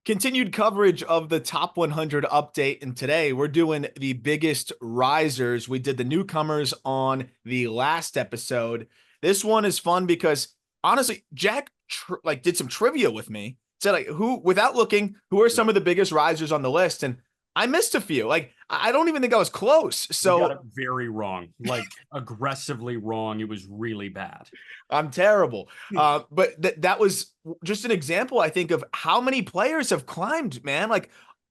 Continued coverage of the top 100 update. And today we're doing the biggest risers. We did the newcomers on the last episode. This one is fun because honestly, Jack did some trivia with me. Said without looking, who are some of the biggest risers on the list? And I missed a few. I don't even think I was close. You got So it very wrong, like aggressively wrong. It was really bad. I'm terrible. But that was just an example, I think, of how many players have climbed, man.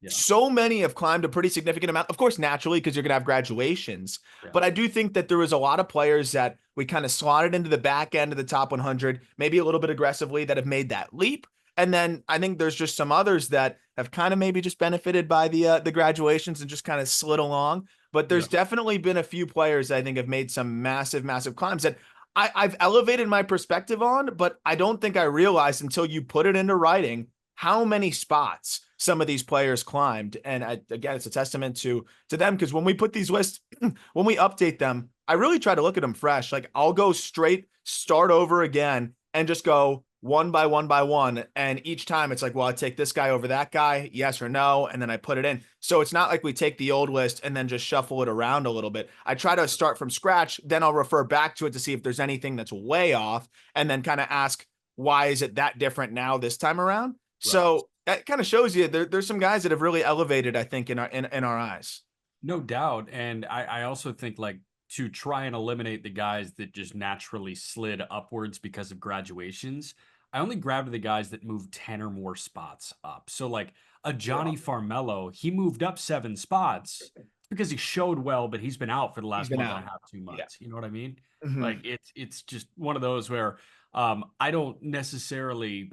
Yeah, So many have climbed a pretty significant amount. Of course, naturally, because you're going to have graduations. yeah, But I do think that there was a lot of players that we kind of slotted into the back end of the top 100, maybe a little bit aggressively, that have made that leap. And then I think there's just some others that have kind of maybe just benefited by the graduations and just kind of slid along. But yeah. there's definitely been a few players that I think have made some massive, massive climbs that I've elevated my perspective on, but I don't think I realized until you put it into writing how many spots some of these players climbed. And again, it's a testament to them, because when we put these lists, when we update them, I really try to look at them fresh. Like, I'll go straight, start over again, and just go one by one by one. And each time it's like, well, I take this guy over that guy, yes or no, and then I put it in. So it's not like we take the old list and then just shuffle it around a little bit. I try to start from scratch, then I'll refer back to it to see if there's anything that's way off, and then kind of ask, why is it that different now this time around? Right. So that kind of shows you there's some guys that have really elevated, I think, in our eyes. No doubt. And I also think, like, to try and eliminate the guys that just naturally slid upwards because of graduations, I only grabbed the guys that moved 10 or more spots up. So, like, a Johnny Farmello, he moved up 7 spots because he showed well, but he's been out for the He's last been month out. and a half, two Yeah. months. You know what I mean? Mhm. Like, it's just one of those where I don't necessarily,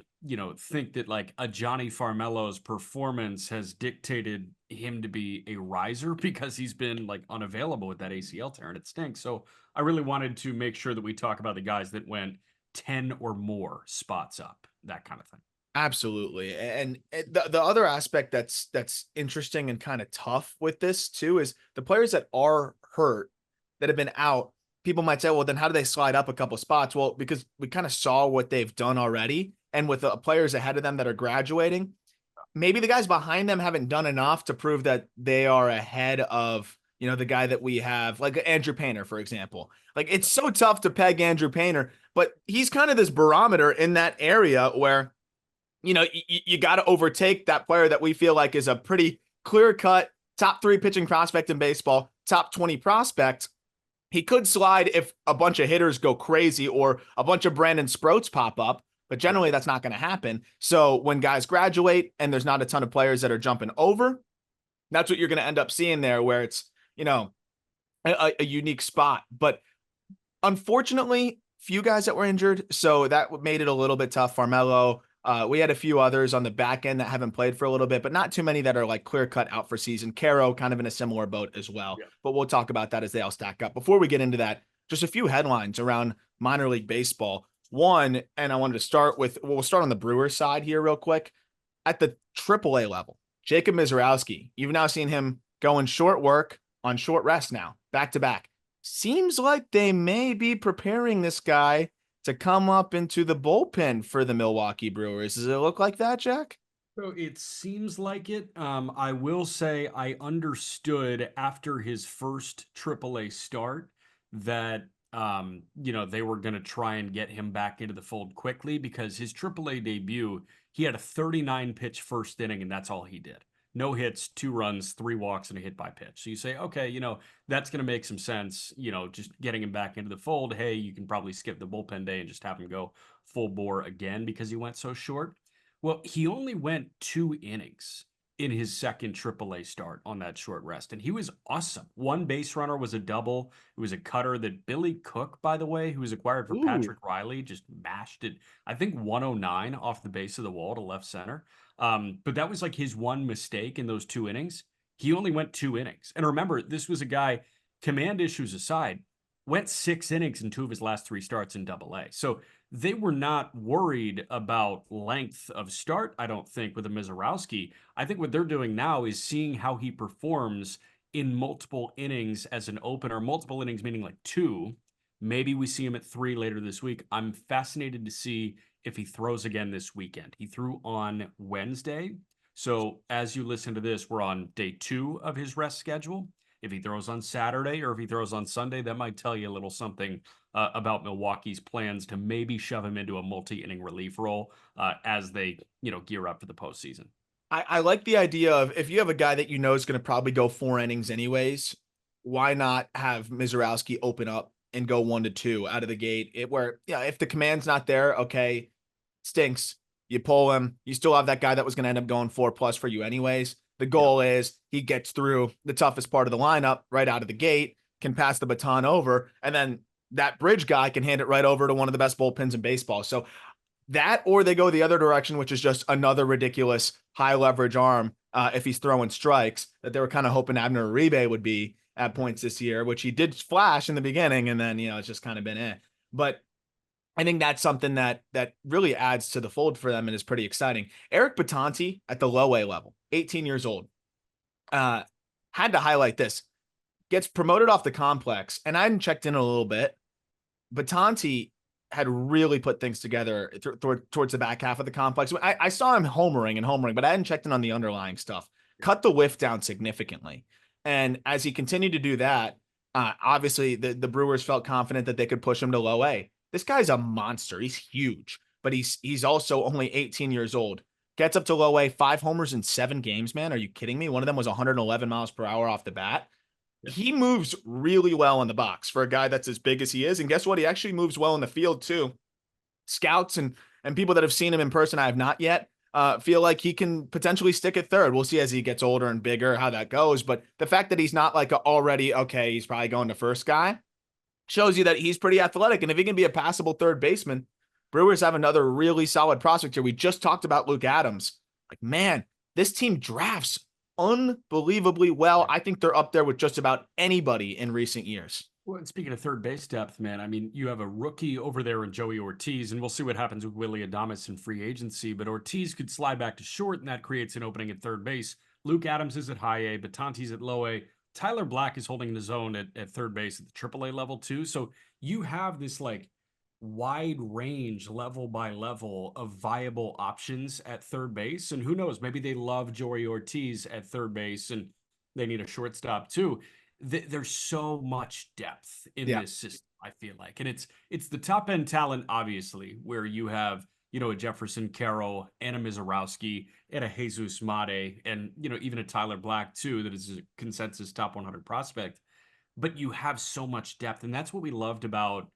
think that, like, a Johnny Farmello's performance has dictated him to be a riser because he's been, like, unavailable with that ACL tear, and it stinks. So I really wanted to make sure that we talk about the guys that went 10 or more spots up, that kind of thing. Absolutely. And the other aspect that's interesting and kind of tough with this too is the players that are hurt, that have been out. People might say, well, then how do they slide up a couple spots? Well, because we kind of saw what they've done already. And with the players ahead of them that are graduating, maybe the guys behind them haven't done enough to prove that they are ahead of, the guy that we have, like Andrew Painter, for example. Like, it's so tough to peg Andrew Painter, but he's kind of this barometer in that area where, you got to overtake that player that we feel like is a pretty clear cut top 3 pitching prospect in baseball, top 20 prospect. He could slide if a bunch of hitters go crazy or a bunch of Brandon Sproats pop up, but generally Right. that's not going to happen. So when guys graduate and there's not a ton of players that are jumping over, that's what you're going to end up seeing there, where it's, a unique spot. But unfortunately, few guys that were injured, so that made it a little bit tough. Farmello, we had a few others on the back end that haven't played for a little bit, but not too many that are like clear cut out for season. Quero kind of in a similar boat as well, Yeah. but we'll talk about that as they all stack up. Before we get into that, just a few headlines around minor league baseball. One, and I wanted to start with, we'll start on the Brewers side here real quick. At the AAA level, Jacob Misiorowski, you've now seen him going short work on short rest now, back to back. Seems like they may be preparing this guy to come up into the bullpen for the Milwaukee Brewers. Does it look like that, Jack? So it seems like it. I will say I understood after his first AAA start that they were going to try and get him back into the fold quickly because his AAA debut, he had a 39 pitch first inning and that's all he did. No hits, 2 runs, 3 walks, and a hit by pitch. So you say, okay, that's going to make some sense. Just getting him back into the fold. Hey, you can probably skip the bullpen day and just have him go full bore again because he went so short. Well, he only went 2 innings in his second AAA start on that short rest, and he was awesome. One base runner was a double. It was a cutter that Billy Cook, by the way, who was acquired for Ooh. Patrick Riley, just mashed it, I think 109 off the base of the wall to left center. But that was like his one mistake in those 2 innings. He only went 2 innings. And remember, this was a guy, command issues aside, went 6 innings in 2 of his last 3 starts in Double-A. So they were not worried about length of start, I don't think, with a Misiorowski. I think what they're doing now is seeing how he performs in multiple innings as an opener, multiple innings meaning like 2. Maybe we see him at 3 later this week. I'm fascinated to see if he throws again this weekend. He threw on Wednesday. So as you listen to this, we're on day 2 of his rest schedule. If he throws on Saturday or if he throws on Sunday, that might tell you a little something about Milwaukee's plans to maybe shove him into a multi-inning relief role as they, gear up for the postseason. I like the idea of, if you have a guy that you know is going to probably go 4 innings anyways, why not have Misiorowski open up and go 1-2 out of the gate? If the command's not there, okay, stinks. You pull him. You still have that guy that was going to end up going 4+ for you anyways. The goal is he gets through the toughest part of the lineup right out of the gate, can pass the baton over, and then that bridge guy can hand it right over to one of the best bullpens in baseball. So that, or they go the other direction, which is just another ridiculous high leverage arm if he's throwing strikes, that they were kind of hoping Abner Uribe would be at points this year, which he did flash in the beginning, and then it's just kind of been But I think that's something that really adds to the fold for them and is pretty exciting. Eric Bitonti at the low A level, 18 years old, had to highlight this. Gets promoted off the complex, and I hadn't checked in a little bit. Bitonti had really put things together towards the back half of the complex. I saw him homering, but I hadn't checked in on the underlying stuff. Cut the whiff down significantly. And as he continued to do that, obviously the Brewers felt confident that they could push him to low A. This guy's a monster. He's huge, but he's also only 18 years old. Gets up to low A, 5 homers in 7 games, man. Are you kidding me? One of them was 111 miles per hour off the bat. He moves really well in the box for a guy that's as big as he is. And guess what? He actually moves well in the field too. Scouts and people that have seen him in person, I have not yet, feel like he can potentially stick at third. We'll see as he gets older and bigger how that goes. But the fact that he's not like he's probably going to first guy shows you that he's pretty athletic. And if he can be a passable third baseman, Brewers have another really solid prospect here. We just talked about Luke Adams. Like, man, this team drafts unbelievably well. I think they're up there with just about anybody in recent years. Well, and speaking of third base depth, man, I mean, you have a rookie over there in Joey Ortiz, and we'll see what happens with Willy Adames in free agency, but Ortiz could slide back to short, and that creates an opening at third base. Luke Adams is at high A, Bitonti's at low A. Tyler Black is holding his own at third base at the AAA level, too. So you have this, wide range, level by level, of viable options at third base. And who knows, maybe they love Joey Ortiz at third base and they need a shortstop too. There's so much depth in this system, I feel like. And it's the top end talent, obviously, where you have, a Jefferson Carroll and a Misiorowski and a Jesus Mate and, even a Tyler Black too, that is a consensus top 100 prospect. But you have so much depth. And that's what we loved about,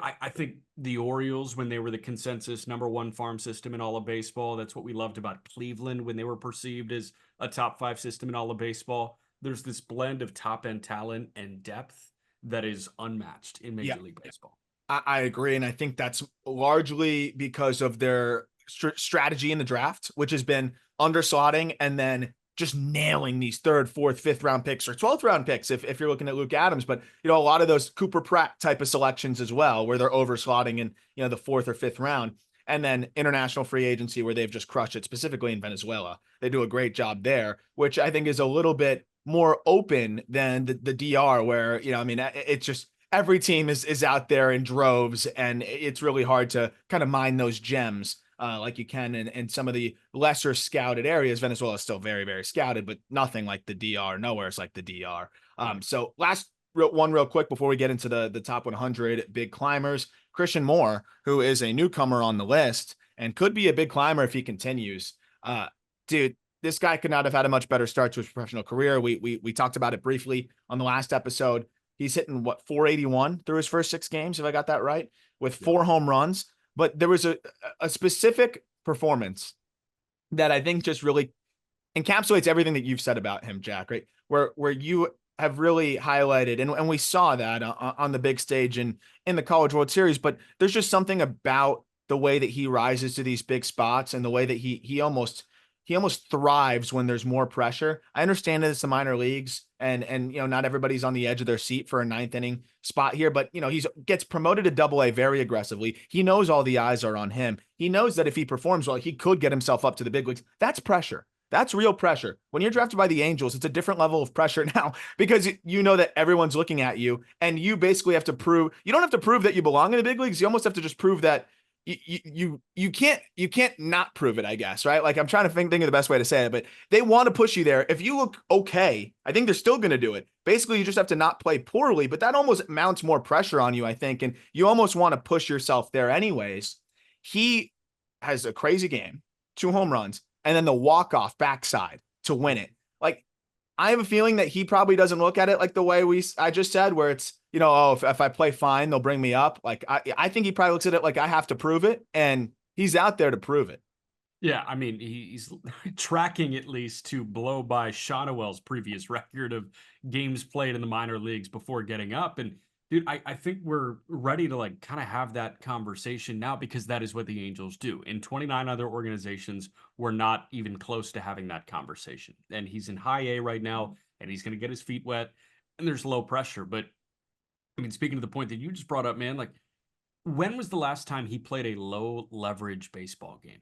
I think the Orioles, when they were the consensus #1 farm system in all of baseball, that's what we loved about Cleveland when they were perceived as a top 5 system in all of baseball. There's this blend of top end talent and depth that is unmatched in Major League Baseball. I agree. And I think that's largely because of their strategy in the draft, which has been underslotting and then just nailing these 3rd, 4th, 5th round picks or 12th round picks if you're looking at Luke Adams. But, a lot of those Cooper Pratt type of selections as well, where they're overslotting in, the 4th or 5th round. And then international free agency where they've just crushed it, specifically in Venezuela. They do a great job there, which I think is a little bit more open than the DR where, it's just every team is out there in droves and it's really hard to kind of mine those gems. Like you can in some of the lesser scouted areas. Venezuela is still very, very scouted, but nothing like the DR. Nowhere is like the DR. So last real quick before we get into the top 100 big climbers, Christian Moore, who is a newcomer on the list and could be a big climber if he continues. Dude, this guy could not have had a much better start to his professional career. We talked about it briefly on the last episode. He's hitting 481 through his first 6 games, if I got that right, with 4 home runs. But there was a specific performance that I think just really encapsulates everything that you've said about him, Jack, right? Where you have really highlighted, and we saw that on the big stage in the College World Series, but there's just something about the way that he rises to these big spots and the way that he almost thrives when there's more pressure. I understand that it's the minor leagues and not everybody's on the edge of their seat for a 9th inning spot here, but he gets promoted to AA very aggressively. He knows all the eyes are on him. He knows that if he performs well, he could get himself up to the big leagues. That's pressure. That's real pressure. When you're drafted by the Angels, it's a different level of pressure now because you know that everyone's looking at you and you basically have to prove, you don't have to prove that you belong in the big leagues. You almost have to just prove that you can't not prove it, I guess, right? Like I'm trying to think of the best way to say it, but they want to push you there. If you look okay, I think they're still going to do it. Basically, you just have to not play poorly, but that almost mounts more pressure on you, I think, and you almost want to push yourself there anyways. He has a crazy game, 2 home runs, and then the walk-off backside to win it. Like I have a feeling that he probably doesn't look at it like the way I just said, where it's, oh, if I play fine, they'll bring me up. Like I think he probably looks at it like I have to prove it, and he's out there to prove it. Yeah, I mean, he's tracking at least to blow by Shonowell's previous record of games played in the minor leagues before getting up. And dude, I think we're ready to like kind of have that conversation now because that is what the Angels do. In 29 other organizations, we're not even close to having that conversation. And he's in high A right now, and he's going to get his feet wet, and there's low pressure. But I mean, speaking to the point that you just brought up, man, like when was the last time he played a low leverage baseball game?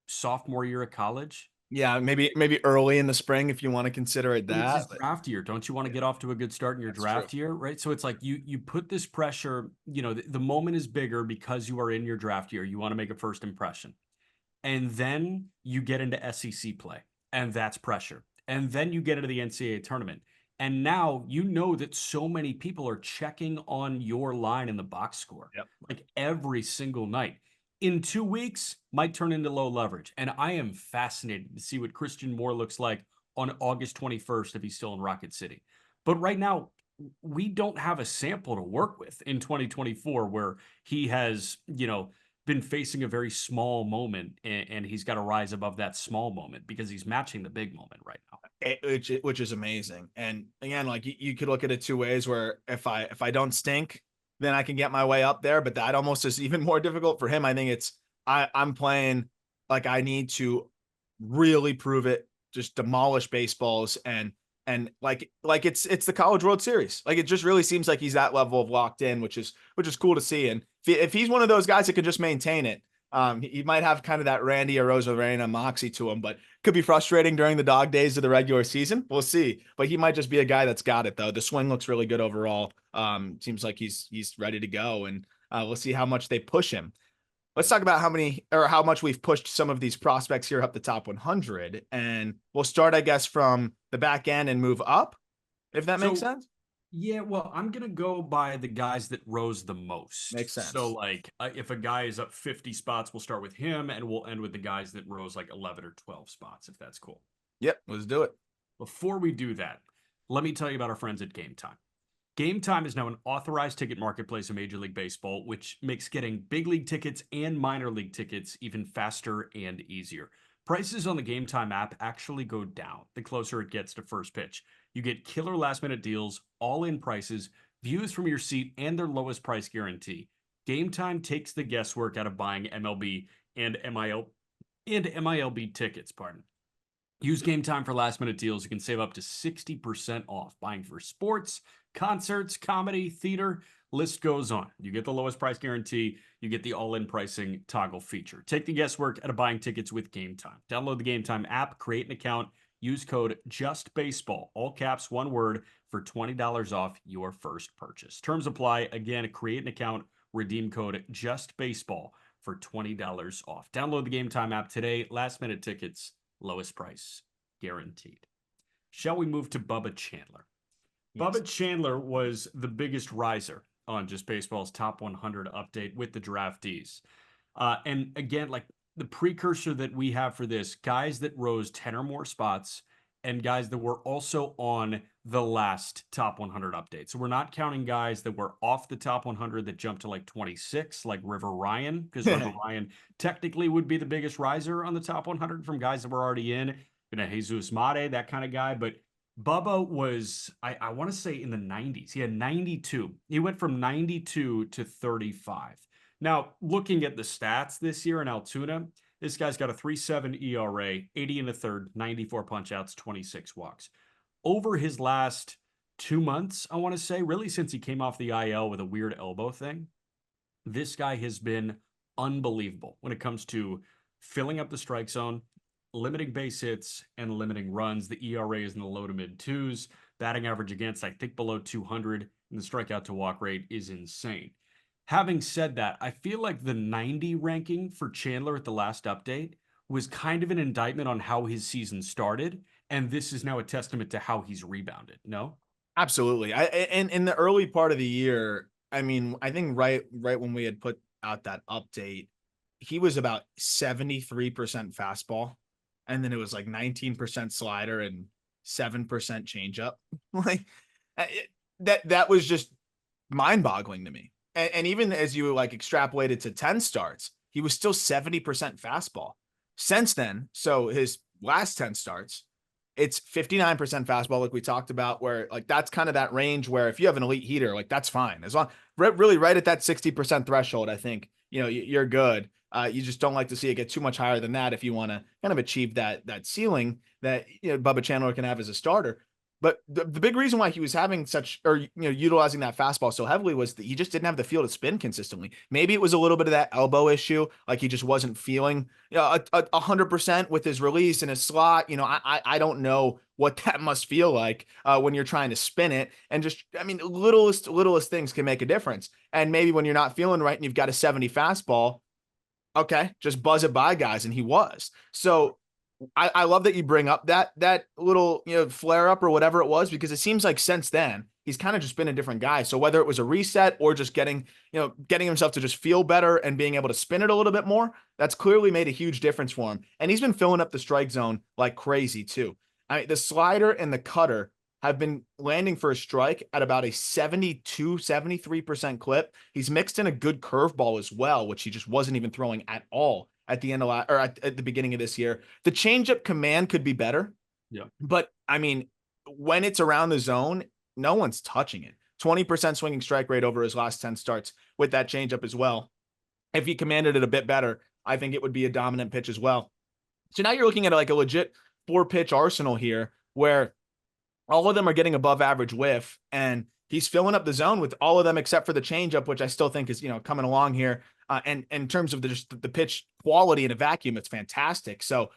Sophomore year of college? Yeah, maybe early in the spring if you want to consider it But it's his that. But draft year. Don't you want to get off to a good start in your that's true. draft year, right? So it's like you put this pressure, the moment is bigger because you are in your draft year. You want to make a first impression. And then you get into SEC play, and that's pressure. And then you get into the NCAA tournament. And now you know that so many people are checking on your line in the box score, Yep. like every single night. In 2 weeks, might turn into low leverage. And I am fascinated to see what Christian Moore looks like on August 21st if he's still in Rocket City. But right now, we don't have a sample to work with in 2024 where he has, been facing a very small moment and he's got to rise above that small moment because he's matching the big moment right now. Which is amazing. And again, like you could look at it two ways where if I don't stink, then I can get my way up there. But that almost is even more difficult for him. I think I'm playing like I need to really prove it, just demolish baseballs and like it's the College World Series. Like it just really seems like he's that level of locked in, which is cool to see. And if he's one of those guys that can just maintain it, he might have kind of that Randy Arozarena moxie to him, but could be frustrating during the dog days of the regular season. We'll see. But he might just be a guy that's got it though. The swing looks really good overall. Seems like he's ready to go, and we'll see how much they push him. Let's talk about how much we've pushed some of these prospects here up the top 100, and we'll start, I guess, from the back end and move up, if that makes So sense. yeah, well, I'm gonna go by the guys that rose the most. Makes So sense. like, if a guy is up 50 spots, we'll start with him, and we'll end with the guys that rose like 11 or 12 spots, if that's cool. Yep, let's do it. Before we do that, let me tell you about our friends at GameTime. GameTime is now an authorized ticket marketplace of Major League Baseball, which makes getting big league tickets and minor league tickets even faster and easier. Prices on the GameTime app actually go down the closer it gets to first pitch. You get killer last minute deals, all in prices, views from your seat, and their lowest price guarantee. GameTime takes the guesswork out of buying MLB and MILB tickets, pardon. Use GameTime for last minute deals. You can save up to 60% off buying for sports, concerts, comedy, theater, list goes on. You get the lowest price guarantee. You get the all-in pricing toggle feature. Take the guesswork out of buying tickets with GameTime. Download the GameTime app, create an account, use code JUSTBASEBALL, all caps, one word, for $20 off your first purchase. Terms apply. Again, create an account, redeem code JUSTBASEBALL for $20 off. Download the GameTime app today. Last minute tickets, lowest price guaranteed. Shall we move to Bubba Chandler? Yes. Bubba Chandler was the biggest riser on Just Baseball's Top 100 update with the draftees. And again, like the precursor that we have for this, guys that rose 10 or more spots and guys that were also on the last Top 100 update. So we're not counting guys that were off the Top 100 that jumped to like 26, like River Ryan, because River Ryan technically would be the biggest riser on the Top 100 from guys that were already in. Jesus Mate, that kind of guy. But Bubba was, I want to say in the 90s. He had 92. He went from 92 to 35. Now, looking at the stats this year in Altoona, this guy's got a 3.7 ERA, 80 in the third, 94 punchouts, 26 walks. Over his last 2 months, I want to say, really since he came off the IL with a weird elbow thing, this guy has been unbelievable when it comes to filling up the strike zone, limiting base hits, and limiting runs. The ERA is in the low to mid twos. Batting average against, I think, below 200, and the strikeout to walk rate is insane. Having said that, I feel like the 90 ranking for Chandler at the last update was kind of an indictment on how his season started, and this is now a testament to how he's rebounded. No? Absolutely. And in the early part of the year, I mean, I think right when we had put out that update, he was about 73% fastball, and then it was like 19% slider and 7% changeup. Like that was just mind-boggling to me. And even as you like extrapolated to 10 starts, he was still 70% fastball. Since then, so his last 10 starts, it's 59% fastball, like we talked about, where like that's kind of that range where if you have an elite heater, like that's fine. As long really right at that 60% threshold, I think, you're good. You just don't like to see it get too much higher than that if you want to kind of achieve that ceiling that Bubba Chandler can have as a starter. But the big reason why he was having such, or utilizing that fastball so heavily, was that he just didn't have the feel to spin consistently. Maybe it was a little bit of that elbow issue, like he just wasn't feeling 100% with his release and his slot. I don't know what that must feel like when you're trying to spin it, and just, I mean, littlest things can make a difference. And maybe when you're not feeling right and you've got a 70 fastball, okay, just buzz it by, guys, and he was. So I love that you bring up that little flare up or whatever it was, because it seems like since then he's kind of just been a different guy. So whether it was a reset or just getting himself to just feel better and being able to spin it a little bit more, that's clearly made a huge difference for him. And he's been filling up the strike zone like crazy too. The slider and the cutter have been landing for a strike at about a 73% clip. He's mixed in a good curveball as well, which he just wasn't even throwing at all at the end of at the beginning of this year. The changeup command could be better. Yeah. But I mean, when it's around the zone, no one's touching it. 20% swinging strike rate over his last 10 starts with that changeup as well. If he commanded it a bit better, I think it would be a dominant pitch as well. So now you're looking at like a legit 4-pitch arsenal here where all of them are getting above average whiff, and he's filling up the zone with all of them except for the changeup, which I still think is coming along here. And in terms of the pitch quality in a vacuum, it's fantastic. So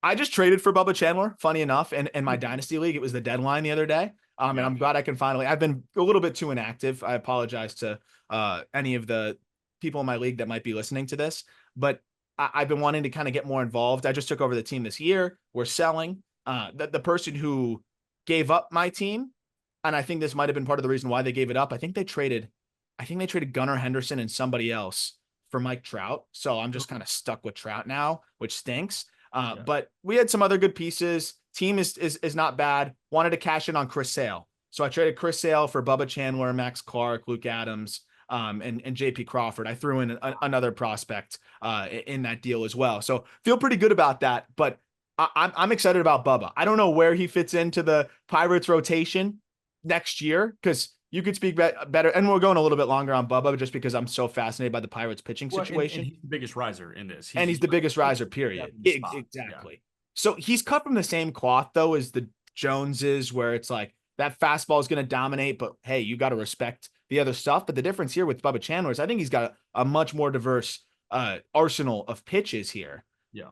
I just traded for Bubba Chandler. Funny enough, in my dynasty league, it was the deadline the other day. And I'm glad I can finally. I've been a little bit too inactive. I apologize to any of the people in my league that might be listening to this, but I've been wanting to kind of get more involved. I just took over the team this year. We're selling. The person who gave up my team, and I think this might have been part of the reason why they gave it up. I think they traded Gunnar Henderson and somebody else for Mike Trout. So I'm just kind of stuck with Trout now, which stinks. But we had some other good pieces. Team is not bad. Wanted to cash in on Chris Sale. So I traded Chris Sale for Bubba Chandler, Max Clark, Luke Adams, and JP Crawford. I threw in another prospect in that deal as well. So feel pretty good about that. But I'm excited about Bubba. I don't know where he fits into the Pirates rotation next year, because you could speak better. And we're going a little bit longer on Bubba just because I'm so fascinated by the Pirates pitching situation. And he's the biggest riser in this. He's the biggest riser, period. Exactly. Yeah. So he's cut from the same cloth, though, as the Joneses, where it's like that fastball is going to dominate, but hey, you got to respect the other stuff. But the difference here with Bubba Chandler is I think he's got a much more diverse arsenal of pitches here. Yeah.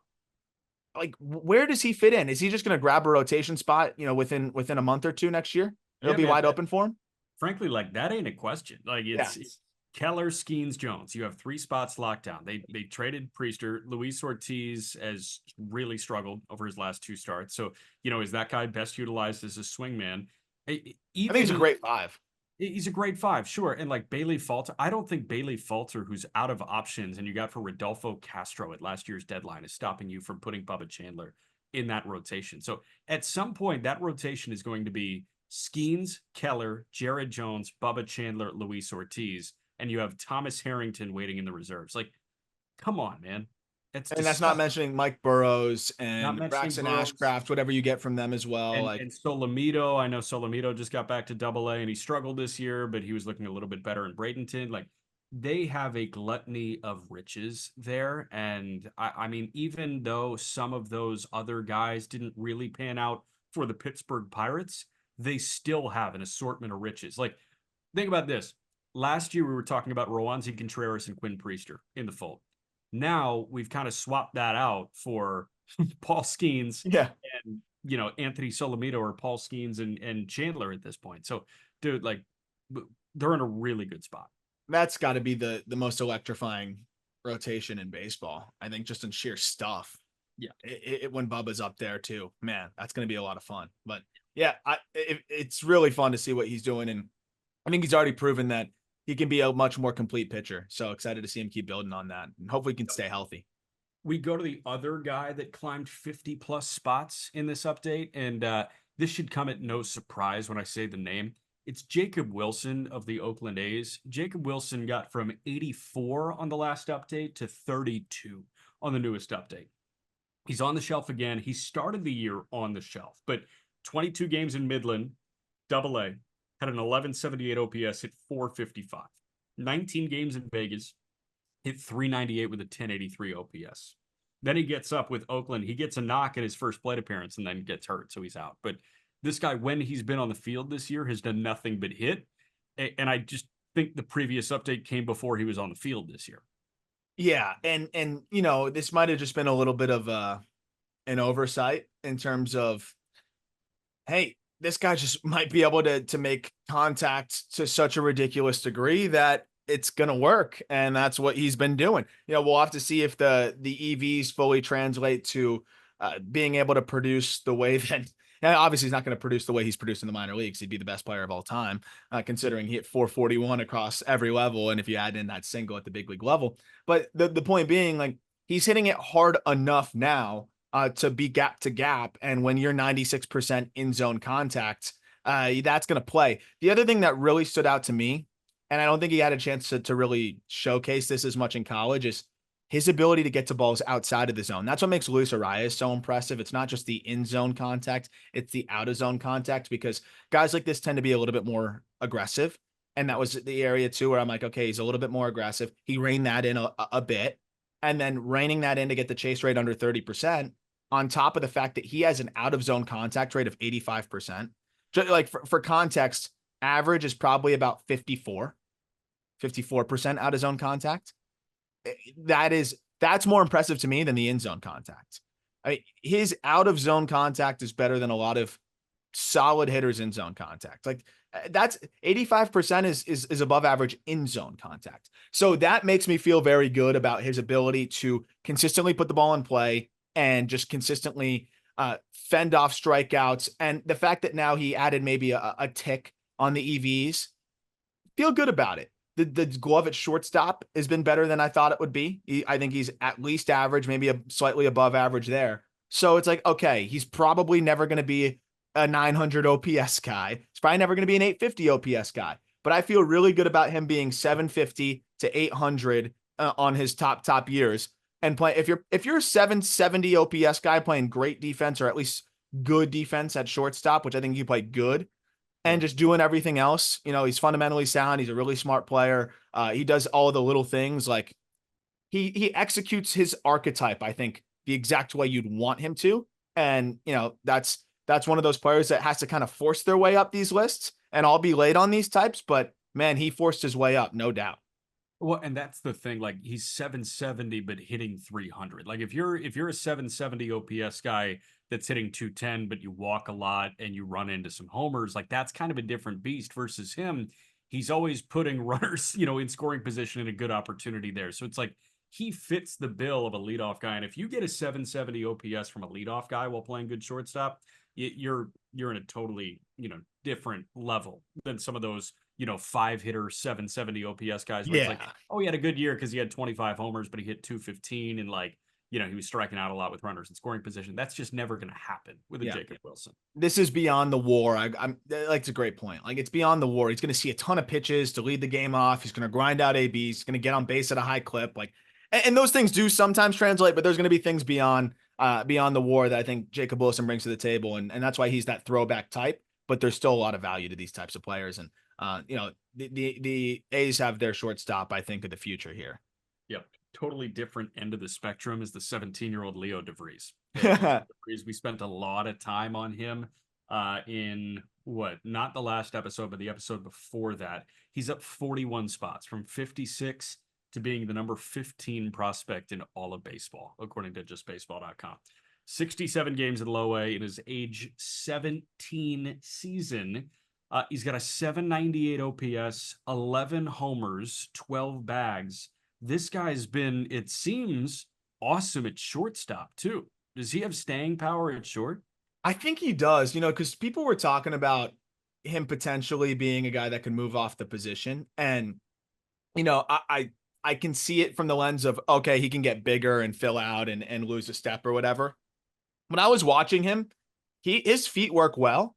Like, where does he fit in? Is he just going to grab a rotation spot, within a month or two next year? It'll be wide open for him. Frankly, like that ain't a question. Like it's Keller, Skeens, Jones. You have 3 spots locked down. They traded Priester. Luis Ortiz has really struggled over his last 2 starts. So, is that guy best utilized as a swingman? I think he's a great 5. He's a great 5, sure. And like Bailey Falter, I don't think Bailey Falter, who's out of options, and you got for Rodolfo Castro at last year's deadline, is stopping you from putting Bubba Chandler in that rotation. So at some point, that rotation is going to be Skeens, Keller, Jared Jones, Bubba Chandler, Luis Ortiz, and you have Thomas Harrington waiting in the reserves. Like, come on, man. That's not mentioning Mike Burrows and Braxton Ashcraft, whatever you get from them as well. And Solomito, I know Solomito just got back to Double-A and he struggled this year, but he was looking a little bit better in Bradenton. Like, they have a gluttony of riches there. And I mean, even though some of those other guys didn't really pan out for the Pittsburgh Pirates, they still have an assortment of riches. Like, think about this. Last year, we were talking about Roansy Contreras and Quinn Priester in the fold. Now we've kind of swapped that out for Paul Skeens and, Anthony Solomito or Paul Skeens and Chandler at this point. So, dude, like, they're in a really good spot. That's got to be the most electrifying rotation in baseball. I think just in sheer stuff. Yeah. When Bubba's up there too, man, that's going to be a lot of fun. But yeah, it's really fun to see what he's doing, and I think he's already proven that he can be a much more complete pitcher. So excited to see him keep building on that, and hopefully he can stay healthy. We go to the other guy that climbed 50 plus spots in this update, and this should come at no surprise when I say the name. It's Jacob Wilson of the Oakland A's. Jacob Wilson got from 84 on the last update to 32 on the newest update. He's on the shelf again. He started the year on the shelf, but 22 games in Midland, Double A, had an 1178 OPS, hit 455. 19 games in Vegas, hit 398 with a 1083 OPS. Then he gets up with Oakland. He gets a knock at his first plate appearance and then gets hurt, so he's out. But this guy, when he's been on the field this year, has done nothing but hit. And I just think the previous update came before he was on the field this year. Yeah, and you know, this might have just been a little bit of an oversight in terms of, hey, this guy just might be able to make contact to such a ridiculous degree that it's gonna work, and that's what he's been doing. You know, we'll have to see if the EVs fully translate to being able to produce the way that. Now, obviously, he's not going to produce the way he's produced in the minor leagues. He'd be the best player of all time, considering he hit 441 across every level. And if you add in that single at the big league level, but the point being, like, he's hitting it hard enough now to be gap to gap. And when you're 96% in zone contact, that's going to play. The other thing that really stood out to me, and I don't think he had a chance to really showcase this as much in college, is his ability to get to balls outside of the zone. That's what makes Luis Arias so impressive. It's not just the in zone contact, it's the out of zone contact, because guys like this tend to be a little bit more aggressive. And that was the area too, where I'm like, okay, he's a little bit more aggressive. He reined that in a bit, and then reining that in to get the chase rate under 30%, on top of the fact that he has an out of zone contact rate of 85%. Just like for context, average is probably about 54% out of zone contact. That's more impressive to me than the in zone contact. I mean, his out of zone contact is better than a lot of solid hitters in zone contact. Like, that's 85% is above average in zone contact. So that makes me feel very good about his ability to consistently put the ball in play and just consistently fend off strikeouts. And the fact that now he added maybe a tick on the EVs, feel good about it. The glove at shortstop has been better than I thought it would be. I think he's at least average, maybe slightly above average there. So it's like, okay, he's probably never going to be a 900 OPS guy. He's probably never going to be an 850 OPS guy. But I feel really good about him being 750 to 800 on his top years. And play, if you're a 770 OPS guy playing great defense, or at least good defense at shortstop, which I think you play good, and just doing everything else. You know, he's fundamentally sound. He's a really smart player. He does all the little things. Like, he executes his archetype, I think, the exact way you'd want him to. And, you know, that's one of those players that has to kind of force their way up these lists. And I'll be late on these types, but man, he forced his way up, no doubt. Well, and that's the thing. Like, he's 770, but hitting 300. Like, if you're a 770 OPS guy that's hitting 210, but you walk a lot and you run into some homers, like, that's kind of a different beast versus him. He's always putting runners, in scoring position and a good opportunity there. So it's like he fits the bill of a leadoff guy. And if you get a 770 OPS from a leadoff guy while playing good shortstop, you're in a totally, different level than some of those 5-hitter 770 OPS guys where it's like, oh, he had a good year because he had 25 homers, but he hit 215 and he was striking out a lot with runners in scoring position. That's just never going to happen with a Jacob Wilson. This is beyond the WAR. I'm like, it's a great point. Like, it's beyond the WAR. He's going to see a ton of pitches to lead the game off. He's going to grind out ABs. He's going to get on base at a high clip. Like, and those things do sometimes translate, but there's going to be things beyond the WAR that I think Jacob Wilson brings to the table, and that's why he's that throwback type. But there's still a lot of value to these types of players, and the A's have their shortstop, I think, of the future here. Yep. Totally different end of the spectrum is the 17-year-old Leo DeVries. We spent a lot of time on him in not the last episode, but the episode before that. He's up 41 spots from 56 to being the number 15 prospect in all of baseball, according to justbaseball.com. 67 games in low A in his age 17 season. He's got a 798 OPS, 11 homers, 12 bags. This guy's been, it seems, awesome at shortstop too. Does he have staying power at short? I think he does, because people were talking about him potentially being a guy that can move off the position. And, I can see it from the lens of, okay, he can get bigger and fill out and lose a step or whatever. When I was watching him, his feet work well.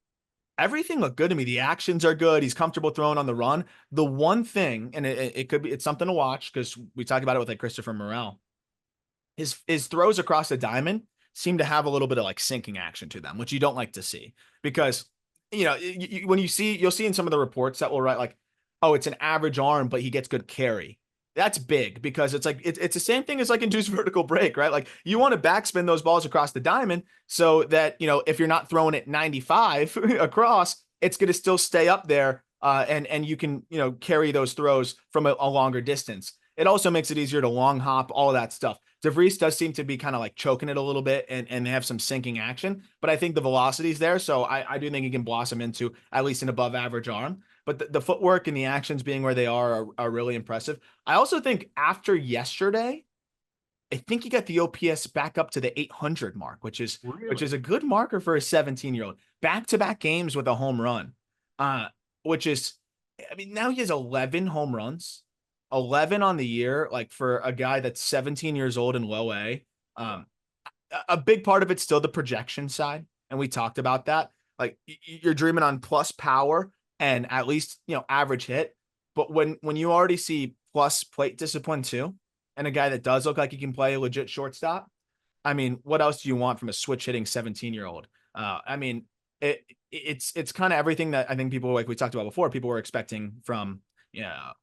Everything looked good to me. The actions are good. He's comfortable throwing on the run. The one thing, and it could be, it's something to watch because we talked about it with like Christopher Morel. His throws across the diamond seem to have a little bit of like sinking action to them, which you don't like to see because when you'll see in some of the reports that will write like, oh, it's an average arm, but he gets good carry. That's big because it's like it's the same thing as like induced vertical break, right? Like you want to backspin those balls across the diamond so that if you're not throwing it 95 across, it's going to still stay up there, and you can carry those throws from a longer distance. It also makes it easier to long hop, all of that stuff. DeVries does seem to be kind of like choking it a little bit and have some sinking action, but I think the velocity is there. So I do think he can blossom into at least an above average arm. But the footwork and the actions being where they are really impressive. I also think after yesterday, I think he got the OPS back up to the 800 mark, which is Really? a good marker for a 17-year-old. Back-to-back games with a home run, which is, I mean, now he has 11 home runs, 11 on the year. Like for a guy that's 17 years old in low A, um, a big part of it's still the projection side, and we talked about that. Like you're dreaming on plus power and at least average hit, but when you already see plus plate discipline too, and a guy that does look like he can play a legit shortstop, I mean, what else do you want from a switch hitting 17-year-old? I mean, it's kind of everything that I think people, like we talked about before, people were expecting from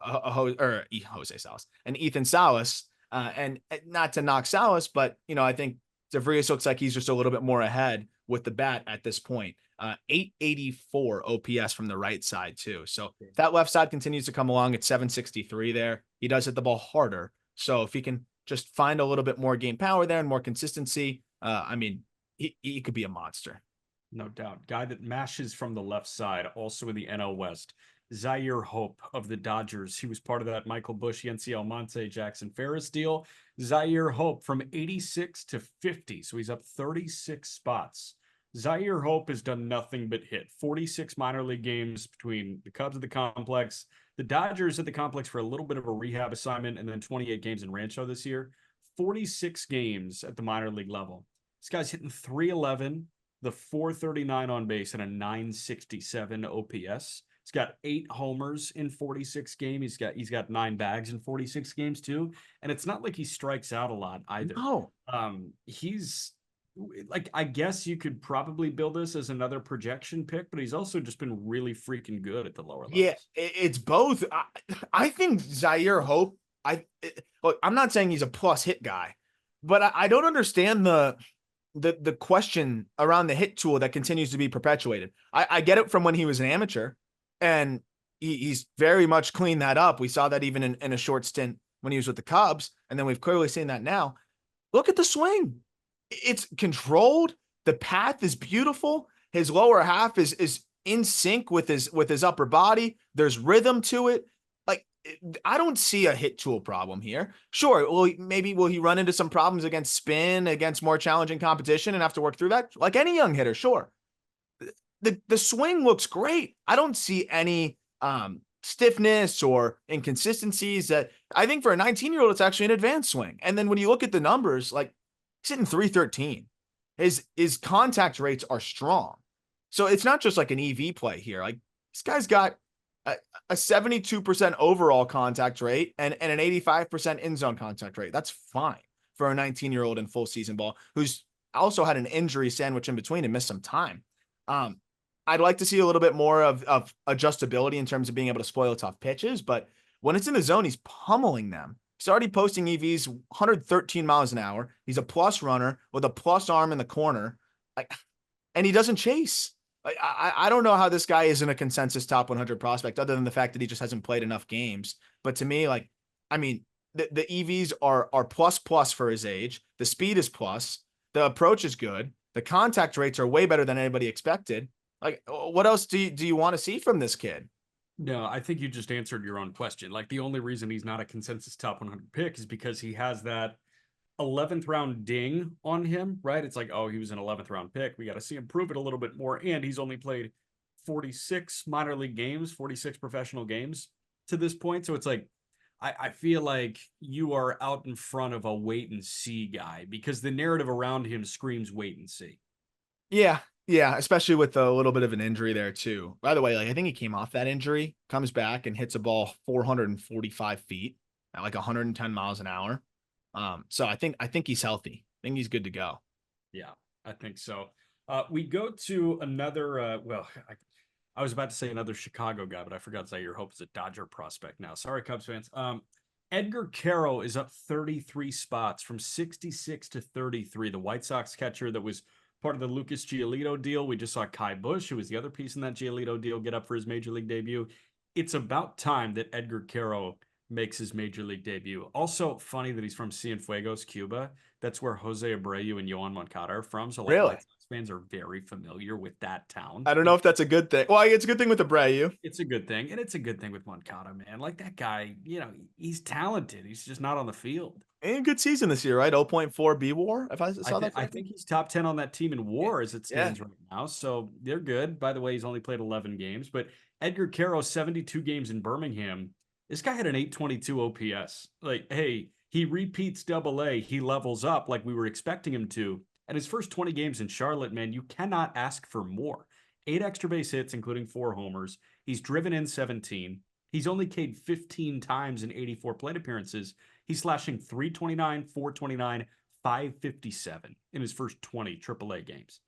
Jose Salas and Ethan Salas, and not to knock Salas, but I think DeVries looks like he's just a little bit more ahead with the bat at this point. 884 OPS from the right side too. So if that left side continues to come along at 763 there, he does hit the ball harder. So if he can just find a little bit more game power there and more consistency, I mean, he could be a monster. No doubt. Guy that mashes from the left side, also in the NL West. Zyhir Hope of the Dodgers. He was part of that Michael Busch, Yency Monte, Jackson Ferris deal. Zyhir Hope from 86 to 50. So he's up 36 spots. Zyhir Hope has done nothing but hit 46 minor league games between the Cubs at the complex, the Dodgers at the complex for a little bit of a rehab assignment, and then 28 games in Rancho this year. 46 games at the minor league level. This guy's hitting 311, the 439 on base, and a 967 OPS. He's got 8 homers in 46 games. He's got 9 bags in 46 games too. And it's not like he strikes out a lot either. No. He's like, I guess you could probably build this as another projection pick, but he's also just been really freaking good at the lower levels. Yeah, it's both. I think Zyhir Hope, look, I'm not saying he's a plus hit guy, but I don't understand the question around the hit tool that continues to be perpetuated. I get it from when he was an amateur, and he's very much cleaned that up. We saw that even in a short stint when he was with the Cubs, and then we've clearly seen that now. Look at the swing. It's controlled. The path is beautiful. His lower half is in sync with his upper body. There's rhythm to it. Like, I don't see a hit tool problem here. Sure, will he run into some problems against spin, against more challenging competition, and have to work through that? Like any young hitter, sure. The swing looks great. I don't see any stiffness or inconsistencies. That I think for a 19-year-old, it's actually an advanced swing. And then when you look at the numbers, like he's hitting 313. His contact rates are strong. So it's not just like an EV play here. Like this guy's got a 72% overall contact rate and an 85% in zone contact rate. That's fine for a 19-year-old in full season ball who's also had an injury sandwich in between and missed some time. I'd like to see a little bit more of adjustability in terms of being able to spoil tough pitches, but when it's in the zone, he's pummeling them. He's already posting EVs 113 miles an hour. He's a plus runner with a plus arm in the corner, and he doesn't chase. I don't know how this guy isn't a consensus top 100 prospect, other than the fact that he just hasn't played enough games. But to me, like, I mean, the EVs are plus for his age. The speed is plus. The approach is good. The contact rates are way better than anybody expected. Like, what else do you want to see from this kid? No, I think you just answered your own question. Like the only reason he's not a consensus top 100 pick is because he has that 11th round ding on him, right? It's like, oh, he was an 11th round pick. We got to see him prove it a little bit more. And he's only played 46 minor league games, 46 professional games to this point. So it's like, I feel like you are out in front of a wait and see guy because the narrative around him screams wait and see. Yeah, yeah, especially with a little bit of an injury there too. By the way, like I think he came off that injury, comes back and hits a ball 445 feet at like 110 miles an hour. So I think he's healthy. I think he's good to go. Yeah, I think so. We go to another. I was about to say another Chicago guy, but I forgot Zyhir Hope is a Dodger prospect now. Sorry, Cubs fans. Edgar Quero is up 33 spots from 66 to 33. The White Sox catcher that was part of the Lucas Giolito deal. We just saw Kai Bush, who was the other piece in that Giolito deal, get up for his major league debut. It's about time that Edgar Quero makes his major league debut. Also, funny that he's from Cienfuegos, Cuba. That's where Jose Abreu and Yohan Moncada are from. So, like, Really? White Sox fans are very familiar with that town. I don't know if that's a good thing. Well, it's a good thing with Abreu. It's a good thing. And it's a good thing with Moncada, man. Like, that guy, he's talented. He's just not on the field. And good season this year, right? 0.4 B WAR. If I saw that I correctly. think he's top 10 on that team in WAR as it Yeah. stands right now. So they're good. By the way, he's only played 11 games. But Edgar Quero, 72 games in Birmingham. This guy had an 822 OPS. Like, hey, he repeats double A. He levels up like we were expecting him to. And his first 20 games in Charlotte, man, you cannot ask for more. 8 extra base hits, including 4 homers. He's driven in 17. He's only K'd 15 times in 84 plate appearances. He's slashing 329, 429, 557 in his first 20 AAA games.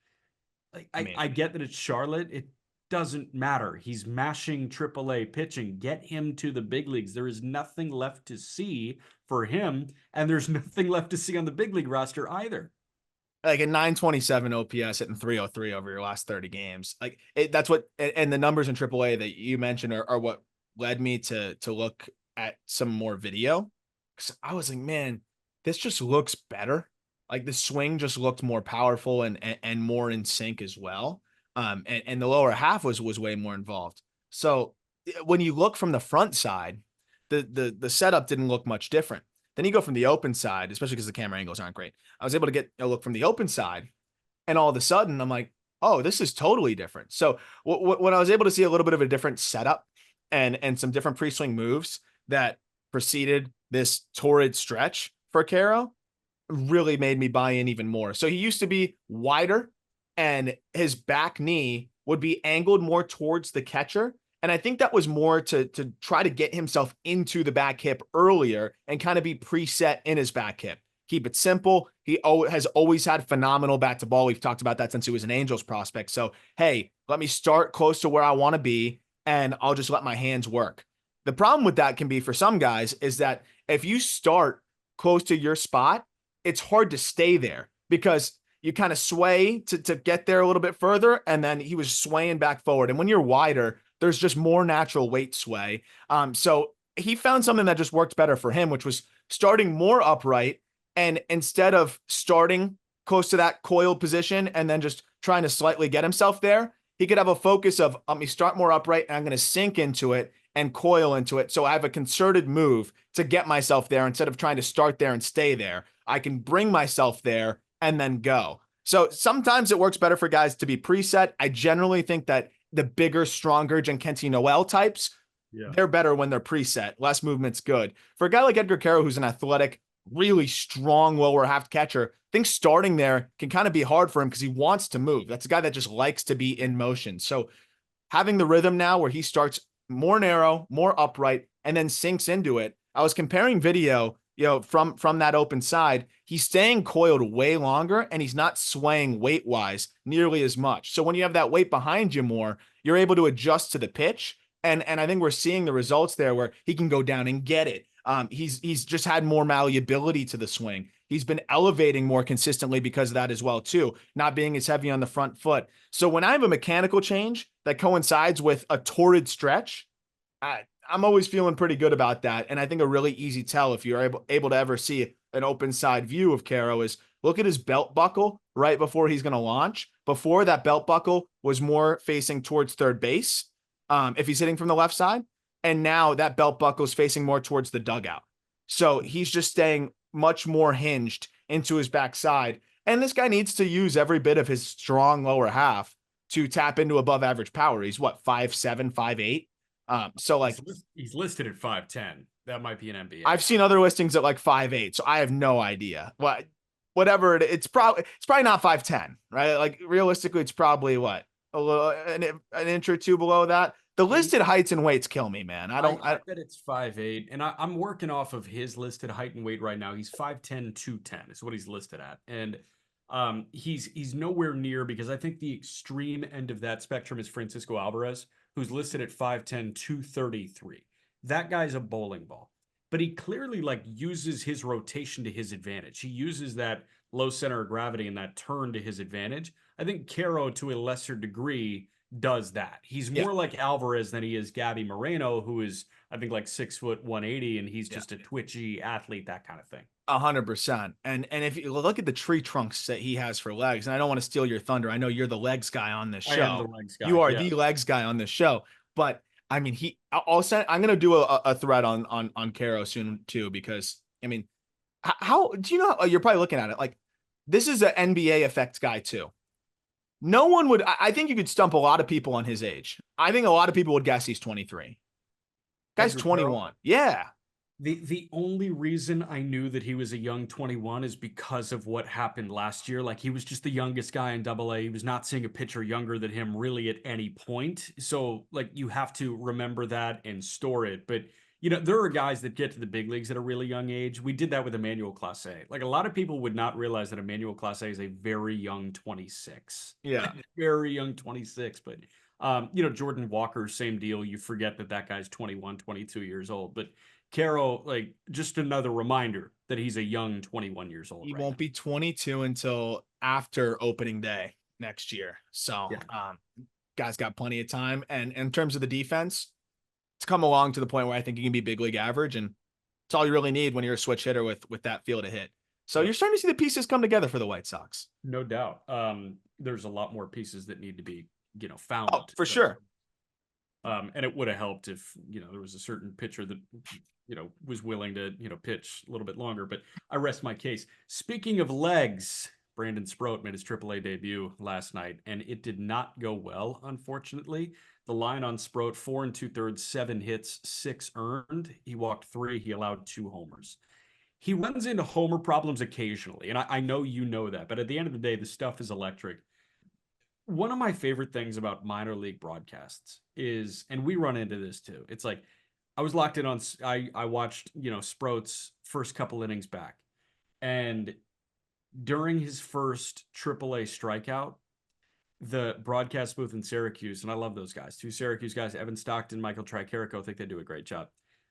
Like, I get that it's Charlotte. It doesn't matter. He's mashing AAA pitching. Get him to the big leagues. There is nothing left to see for him, and there's nothing left to see on the big league roster either. Like a 927 OPS hitting 303 over your last 30 games. Like that's what, and the numbers in AAA that you mentioned are what led me to look at some more video. Cause I was like, man, this just looks better. Like the swing just looked more powerful and more in sync as well. And the lower half was way more involved. So when you look from the front side, the setup didn't look much different. Then you go from the open side, especially because the camera angles aren't great. I was able to get a look from the open side, and all of a sudden I'm like, oh, this is totally different. So when I was able to see a little bit of a different setup and some different pre-swing moves that preceded this torrid stretch for Quero, really made me buy in even more. So he used to be wider and his back knee would be angled more towards the catcher. And I think that was more to try to get himself into the back hip earlier and kind of be preset in his back hip. Keep it simple. He has always had phenomenal bat to ball. We've talked about that since he was an Angels prospect. So, hey, let me start close to where I want to be and I'll just let my hands work. The problem with that can be for some guys is that if you start close to your spot, it's hard to stay there because you kind of sway to get there a little bit further. And then he was swaying back forward. And when you're wider, there's just more natural weight sway. So he found something that just worked better for him, which was starting more upright. And instead of starting close to that coiled position and then just trying to slightly get himself there, he could have a focus of, let me start more upright and I'm going to sink into it and coil into it. So I have a concerted move to get myself there instead of trying to start there and stay there. I can bring myself there and then go. So sometimes it works better for guys to be preset. I generally think that the bigger, stronger Giancarlo Noel types, they're better when they're preset. Less movement's good. For a guy like Edgar Quero, who's an athletic, really strong lower half catcher, I think starting there can kind of be hard for him because he wants to move. That's a guy that just likes to be in motion. So having the rhythm now where he starts more narrow, more upright, and then sinks into it. I was comparing video, from that open side. He's staying coiled way longer and he's not swaying weight wise nearly as much. So when you have that weight behind you more, you're able to adjust to the pitch. And I think we're seeing the results there where he can go down and get it. He's just had more malleability to the swing. He's been elevating more consistently because of that as well, too, not being as heavy on the front foot. So when I have a mechanical change that coincides with a torrid stretch, I'm always feeling pretty good about that. And I think a really easy tell if you're able to ever see an open side view of Quero is look at his belt buckle right before he's going to launch. Before, that belt buckle was more facing towards third base, if he's hitting from the left side. And now that belt buckle is facing more towards the dugout. So he's just staying much more hinged into his backside. And this guy needs to use every bit of his strong lower half to tap into above average power. He's what, 5'7", 5'8"? So like he's listed at 5'10". That might be an NBA. I've seen other listings at like 5'8", so I have no idea. Whatever it's probably not 5'10", right? Like realistically, it's probably what, a little an inch or two below that. The listed heights and weights kill me, man. I bet it's 5'8", and I'm working off of his listed height and weight right now. He's 5'10", 210 is what he's listed at, and he's nowhere near, because I think the extreme end of that spectrum is Francisco Alvarez, who's listed at 5'10", 233. That guy's a bowling ball, but he clearly like uses his rotation to his advantage. He uses that low center of gravity and that turn to his advantage. I think Quero, to a lesser degree, does that. He's more like Alvarez than he is Gabby Moreno, who is, I think, like 6'1", 180, and he's just a twitchy athlete, that kind of thing. 100%. And if you look at the tree trunks that he has for legs, and I don't want to steal your thunder, I know you're the legs guy on this show. I am the legs guy. You are the legs guy on this show. But I mean, I'm gonna do a thread on Quero soon too, because I mean, how do you know? You're probably looking at it like this is an NBA effect guy too. No one would. I think you could stump a lot of people on his age. I think a lot of people would guess he's 23. Guy's 21. Yeah. The only reason I knew that he was a young 21 is because of what happened last year. Like, he was just the youngest guy in AA. He was not seeing a pitcher younger than him really at any point. So, like, you have to remember that and store it. But, you know, there are guys that get to the big leagues at a really young age. We did that with Emmanuel Clase. Like, a lot of people would not realize that Emmanuel Clase is a very young 26. Yeah. Very young 26. But, you know, Jordan Walker, same deal. You forget that guy's 21, 22 years old. But Quero, like, just another reminder that he's a young 21 years old. He won't be 22 until after opening day next year. So, guy's got plenty of time. And in terms of the defense, it's come along to the point where I think he can be big league average, and it's all you really need when you're a switch hitter with that field to hit. So you're starting to see the pieces come together for the White Sox. No doubt. There's a lot more pieces that need to be, you know, found. Oh, for sure. And it would have helped if, you know, there was a certain pitcher that, you know, was willing to, you know, pitch a little bit longer. But I rest my case. Speaking of legs, Brandon Sproat made his AAA debut last night, and it did not go well, unfortunately. The line on Sproat, 4 2/3, 7 hits, 6 earned. He walked 3. He allowed 2 homers. He runs into homer problems occasionally, and I know you know that. But at the end of the day, the stuff is electric. One of my favorite things about minor league broadcasts is, and we run into this too, it's like, I was locked in on, I watched, you know, Sproat's first couple innings back. And during his first AAA strikeout, the broadcast booth in Syracuse, and I love those guys, 2 Syracuse guys, Evan Stockton, Michael Tricarico, I think they do a great job.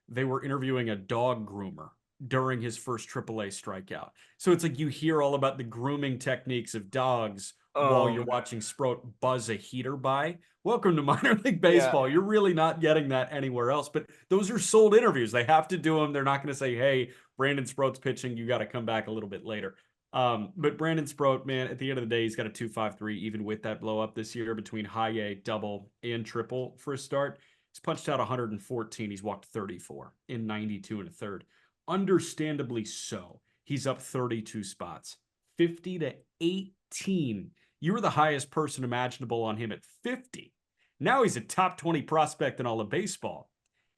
They were interviewing a dog groomer during his first AAA strikeout. So it's like you hear all about the grooming techniques of dogs while you're watching Sproat buzz a heater by. Welcome to minor league baseball. Yeah. You're really not getting that anywhere else. But those are sold interviews. They have to do them. They're not going to say, hey, Brandon Sproat's pitching. You got to come back a little bit later. But Brandon Sproat, man, at the end of the day, he's got a 2.53, even with that blow up this year between high A, double, and triple for a start. He's punched out 114. He's walked 34 in 92 1/3. Understandably so. He's up 32 spots, 50-18. You were the highest person imaginable on him at 50. Now he's a top 20 prospect in all of baseball.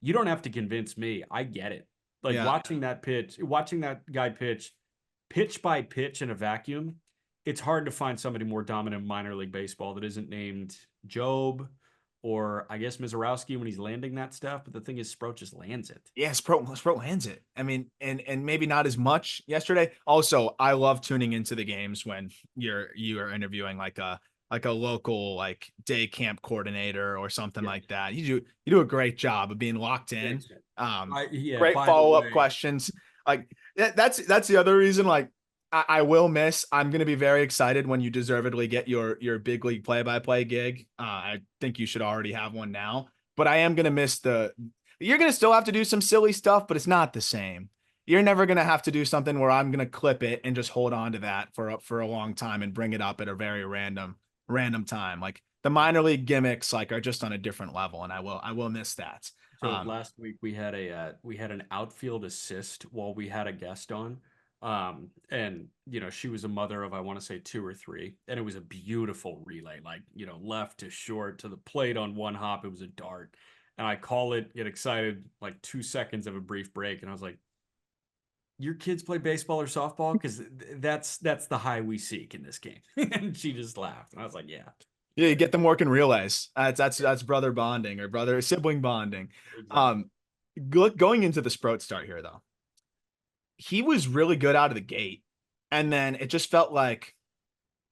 You don't have to convince me. I get it. Like, watching that guy pitch by pitch in a vacuum, it's hard to find somebody more dominant in minor league baseball that isn't named Job or, I guess, Misiorowski when he's landing that stuff. But the thing is, Sproat just lands it. Yeah, Sproat lands it. I mean, and maybe not as much yesterday. Also, I love tuning into the games when you are interviewing like a local like day camp coordinator or something like that. You do a great job of being locked in. Great follow-up questions. Like that's the other reason. Like, I will miss. I'm going to be very excited when you deservedly get your big league play-by-play gig. I think you should already have one now, but I am going to miss you're going to still have to do some silly stuff, but it's not the same. You're never going to have to do something where I'm going to clip it and just hold on to that for a long time and bring it up at a very random random time. Like the minor league gimmicks like are just on a different level, and I will miss that. So last week we had an outfield assist while we had a guest on. And she was a mother of, I want to say, two or three, and it was a beautiful relay, like, left to short to the plate on one hop. It was a dart. And I call it, get excited, like 2 seconds of a brief break, and I was like, your kids play baseball or softball? Because that's the high we seek in this game. And she just laughed. And I was like, yeah. Yeah, you get them working relays. That's brother bonding or brother sibling bonding. Exactly. Going into the Sproat start here though, he was really good out of the gate, and then it just felt like,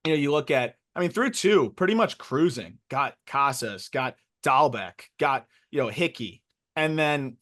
you look at, I mean, through two, pretty much cruising. Got Casas, got Dahlbeck, got Hickey, and then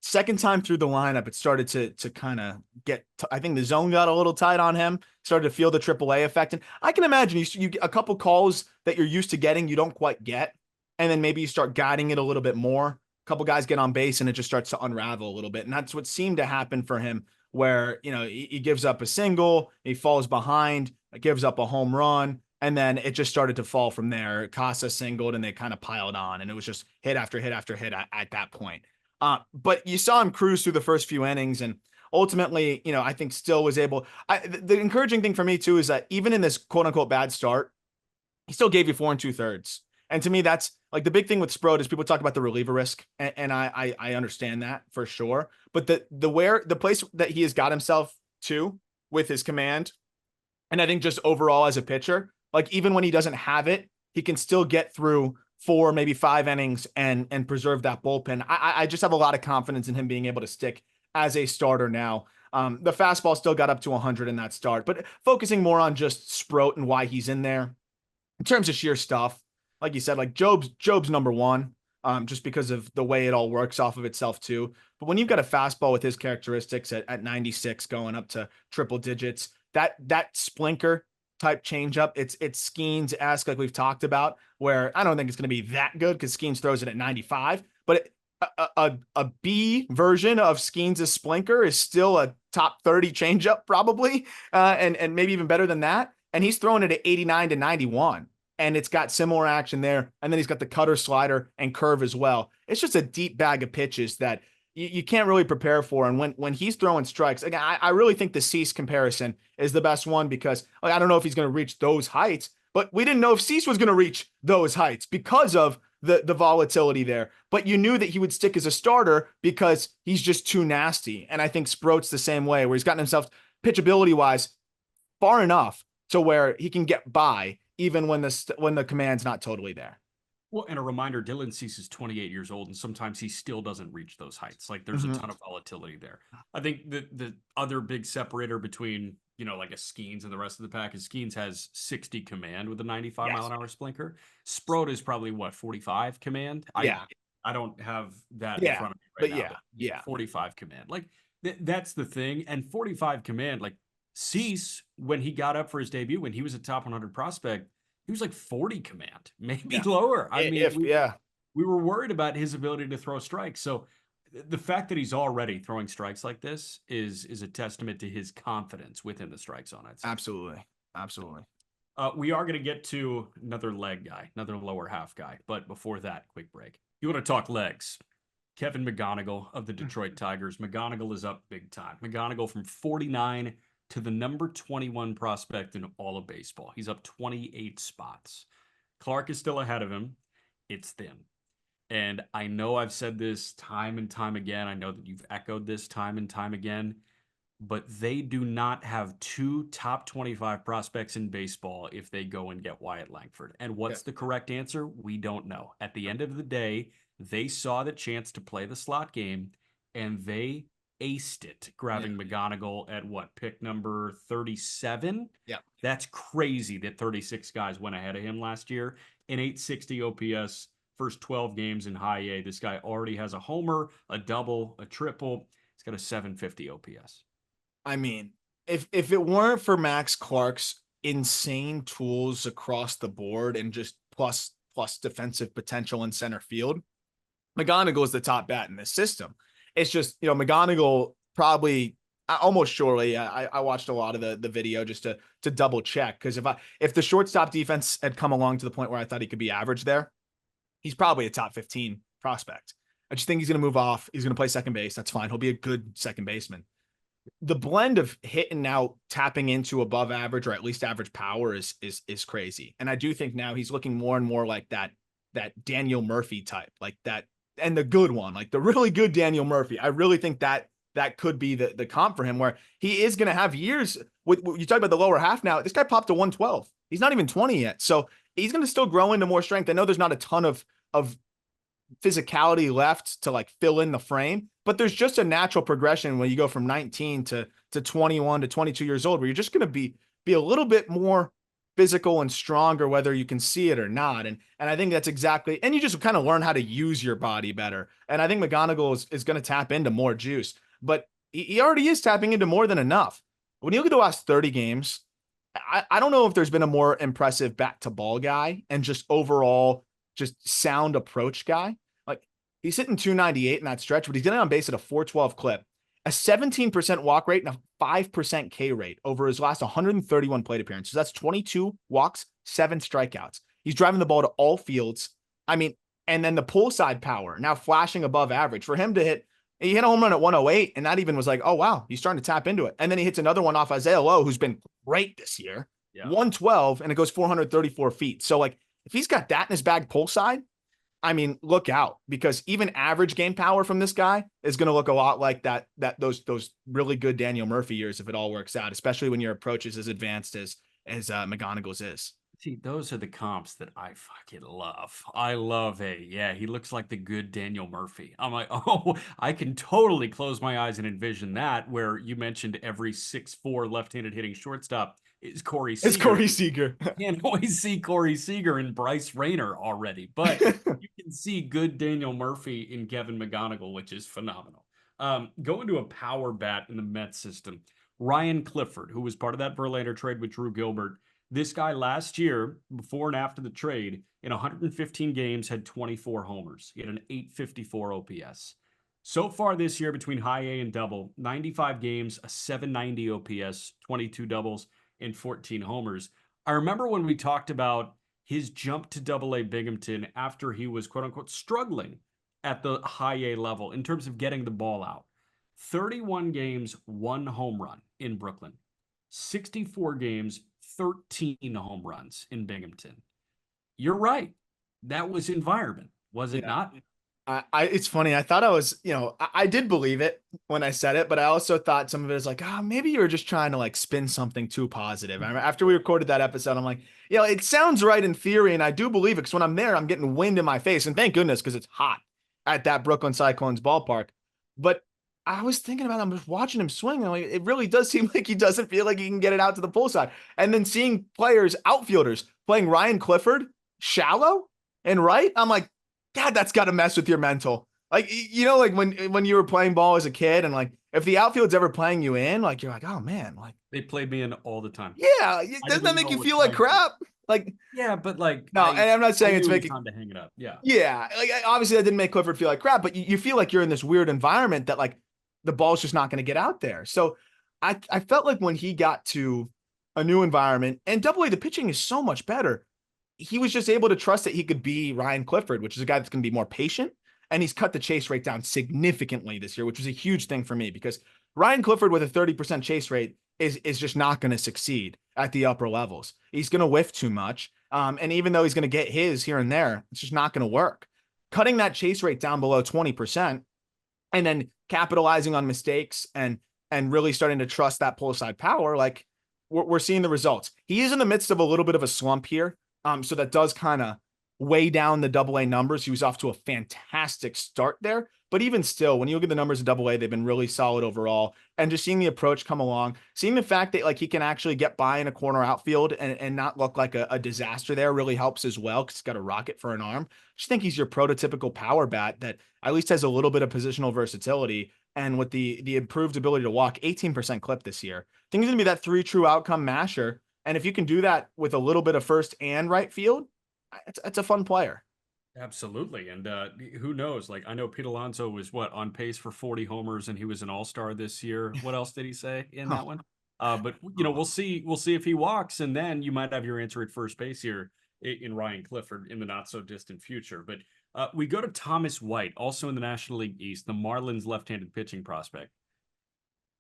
second time through the lineup, it started to kind of get. I think the zone got a little tight on him. Started to feel the AAA effect, and I can imagine you a couple calls that you're used to getting, you don't quite get, and then maybe you start guiding it a little bit more. A couple guys get on base, and it just starts to unravel a little bit, and that's what seemed to happen for him. Where he gives up a single, he falls behind, gives up a home run, and then it just started to fall from there. Casa singled, and they kind of piled on, and it was just hit after hit after hit at that point. But you saw him cruise through the first few innings, and ultimately, I think still was able. The encouraging thing for me too is that even in this quote unquote bad start, he still gave you 4 2/3. And to me, that's like the big thing with Sproat is people talk about the reliever risk, and I understand that for sure. But the place that he has got himself to with his command, and I think just overall as a pitcher, like even when he doesn't have it, he can still get through 4, maybe 5 innings and preserve that bullpen. I just have a lot of confidence in him being able to stick as a starter now. The fastball still got up to 100 in that start, but focusing more on just Sproat and why he's in there in terms of sheer stuff. Like you said, like Job's number one, just because of the way it all works off of itself too. But when you've got a fastball with his characteristics at 96 going up to triple digits, that splinker type changeup, it's Skeens-esque like we've talked about, where I don't think it's going to be that good because Skeens throws it at 95, but a B version of Skeens' splinker is still a top 30 changeup probably, and maybe even better than that. And he's throwing it at 89 to 91. And it's got similar action there. And then he's got the cutter, slider, and curve as well. It's just a deep bag of pitches that you can't really prepare for. And when he's throwing strikes, again, I really think the Cease comparison is the best one because I don't know if he's going to reach those heights, but we didn't know if Cease was going to reach those heights because of the volatility there. But you knew that he would stick as a starter because he's just too nasty. And I think Sproat's the same way, where he's gotten himself pitchability-wise far enough to where he can get by even when the command's not totally there. Well, and a reminder, Dylan Cease is 28 years old, and sometimes he still doesn't reach those heights. Like there's a ton of volatility there. I think the other big separator between, like a Skeens and the rest of the pack is Skeens has 60 command with a 95 mile an hour splinker. Sproat is probably 45 command. Yeah. I don't have that in front of me right now. Yeah. 45 command. Like that's the thing. And 45 command, like Cease, when he got up for his debut, when he was a top 100 prospect, he was like 40 command, maybe lower. I mean, we were worried about his ability to throw strikes. So the fact that he's already throwing strikes like this is a testament to his confidence within the strike zone. I'd say. Absolutely. We are going to get to another leg guy, another lower half guy. But before that, quick break. You want to talk legs? Kevin McGonigle of the Detroit Tigers. McGonigle is up big time. McGonigle from 49 to the number 21 prospect in all of baseball. He's up 28 spots. Clark is still ahead of him. It's thin. And I know I've said this time and time again. I know that you've echoed this time and time again. But they do not have 2 top 25 prospects in baseball if they go and get Wyatt Langford. And what's the correct answer? We don't know. At the end of the day, they saw the chance to play the slot game, and they aced it, grabbing McGonigle at pick number 37? Yeah. That's crazy that 36 guys went ahead of him last year. In 860 OPS, first 12 games in high A. This guy already has a homer, a double, a triple. He's got a 750 OPS. I mean, if it weren't for Max Clark's insane tools across the board and just plus defensive potential in center field, McGonigle is the top bat in this system. It's just, McGonigle probably Almost surely. I watched a lot of the video just to double check, because if the shortstop defense had come along to the point where I thought he could be average there, he's probably a top 15 prospect. I just think he's going to move off. He's going to play second base. That's fine. He'll be a good second baseman. The blend of hitting now, tapping into above average or at least average power is crazy. And I do think now he's looking more and more like that Daniel Murphy type, like that, and the good one, like the really good Daniel Murphy. I really think that could be the comp for him, where he is going to have years with, you talk about the lower half now. This guy popped to 112. He's not even 20 yet. So he's going to still grow into more strength. I know there's not a ton of physicality left to like fill in the frame, but there's just a natural progression when you go from 19 to 21 to 22 years old, where you're just going to be a little bit more physical and stronger, whether you can see it or not. And I think that's exactly, and you just kind of learn how to use your body better. And I think McGonigle is going to tap into more juice, but he already is tapping into more than enough. When you look at the last 30 games, I don't know if there's been a more impressive bat to ball guy and just overall just sound approach guy. Like, he's hitting 298 in that stretch, but he's getting on base at a 412 clip, a 17% walk rate, and a 5% K rate over his last 131 plate appearances. That's 22 walks, 7 strikeouts. He's driving the ball to all fields. I mean, and then the pull side power now flashing above average for him to hit. He hit a home run at 108, and that even was like, oh, wow, he's starting to tap into it. And then he hits another one off Isaiah Lowe, who's been great this year, 112, and it goes 434 feet. So, like, if he's got that in his bag pull side, I mean, look out, because even average game power from this guy is going to look a lot like those really good Daniel Murphy years if it all works out, especially when your approach is as advanced as McGonigle's is. See, those are the comps that I fucking love. I love he looks like the good Daniel Murphy. I'm like, oh, I can totally close my eyes and envision that, where you mentioned every 6'4" left-handed hitting shortstop is Corey Seager. It's Corey Seager. Can't always see Corey Seager and Bryce Rayner already, but you can see good Daniel Murphy in Kevin McGonigle, which is phenomenal. Going to a power bat in the Mets system, Ryan Clifford, who was part of that Verlander trade with Drew Gilbert. This guy last year, before and after the trade, in 115 games, had 24 homers. He had an 854 OPS. So far this year, between high A and double, 95 games, a 790 OPS, 22 doubles, and 14 homers. I remember when we talked about his jump to double A Binghamton after he was, quote unquote, struggling at the high A level in terms of getting the ball out. 31 games, 1 home run in Brooklyn. 64 games, 13 home runs in Binghamton. You're right. That was environment, was it not? It's funny. I thought I was, I did believe it when I said it, but I also thought some of it is like, maybe you were just trying to like spin something too positive. After we recorded that episode, I'm like, it sounds right in theory, and I do believe it, because when I'm there, I'm getting wind in my face, and thank goodness, because it's hot at that Brooklyn Cyclones ballpark. But I was thinking about, I'm just watching him swing, and like, it really does seem like he doesn't feel like he can get it out to the pull side. And then seeing players, outfielders, playing Ryan Clifford shallow and right, I'm like, God, that's got to mess with your mental. Like, like when you were playing ball as a kid, and like if the outfield's ever playing you in, like you're like, oh man, like they played me in all the time. Yeah, doesn't that make you feel like crap? Like, yeah, but like, no, and I'm not saying it's making time to hang it up. Yeah, like obviously that didn't make Clifford feel like crap, but you feel like you're in this weird environment that like the ball's just not going to get out there. So I felt like when he got to a new environment, and Double A, the pitching is so much better, he was just able to trust that he could be Ryan Clifford, which is a guy that's going to be more patient. And he's cut the chase rate down significantly this year, which was a huge thing for me, because Ryan Clifford with a 30% chase rate is just not going to succeed at the upper levels. He's going to whiff too much. And even though he's going to get his here and there, it's just not going to work. Cutting that chase rate down below 20% and then capitalizing on mistakes and really starting to trust that pull side power, like we're seeing the results. He is in the midst of a little bit of a slump here. So that does kind of weigh down the Double A numbers. He was off to a fantastic start there, but even still, when you look at the numbers of Double A, they've been really solid overall. And just seeing the approach come along, seeing the fact that like he can actually get by in a corner outfield and not look like a disaster there really helps as well, because he's got a rocket for an arm. I just think he's your prototypical power bat that at least has a little bit of positional versatility. And with the improved ability to walk, 18% clip this year, I think he's going to be that 3 true outcome masher. And if you can do that with a little bit of first and right field, it's a fun player. Absolutely. And who knows? Like, I know Pete Alonso was on pace for 40 homers and he was an all-star this year. What else did he say in that one? But we'll see if he walks, and then you might have your answer at first base here in Ryan Clifford in the not so distant future. But we go to Thomas White, also in the National League East, the Marlins left-handed pitching prospect.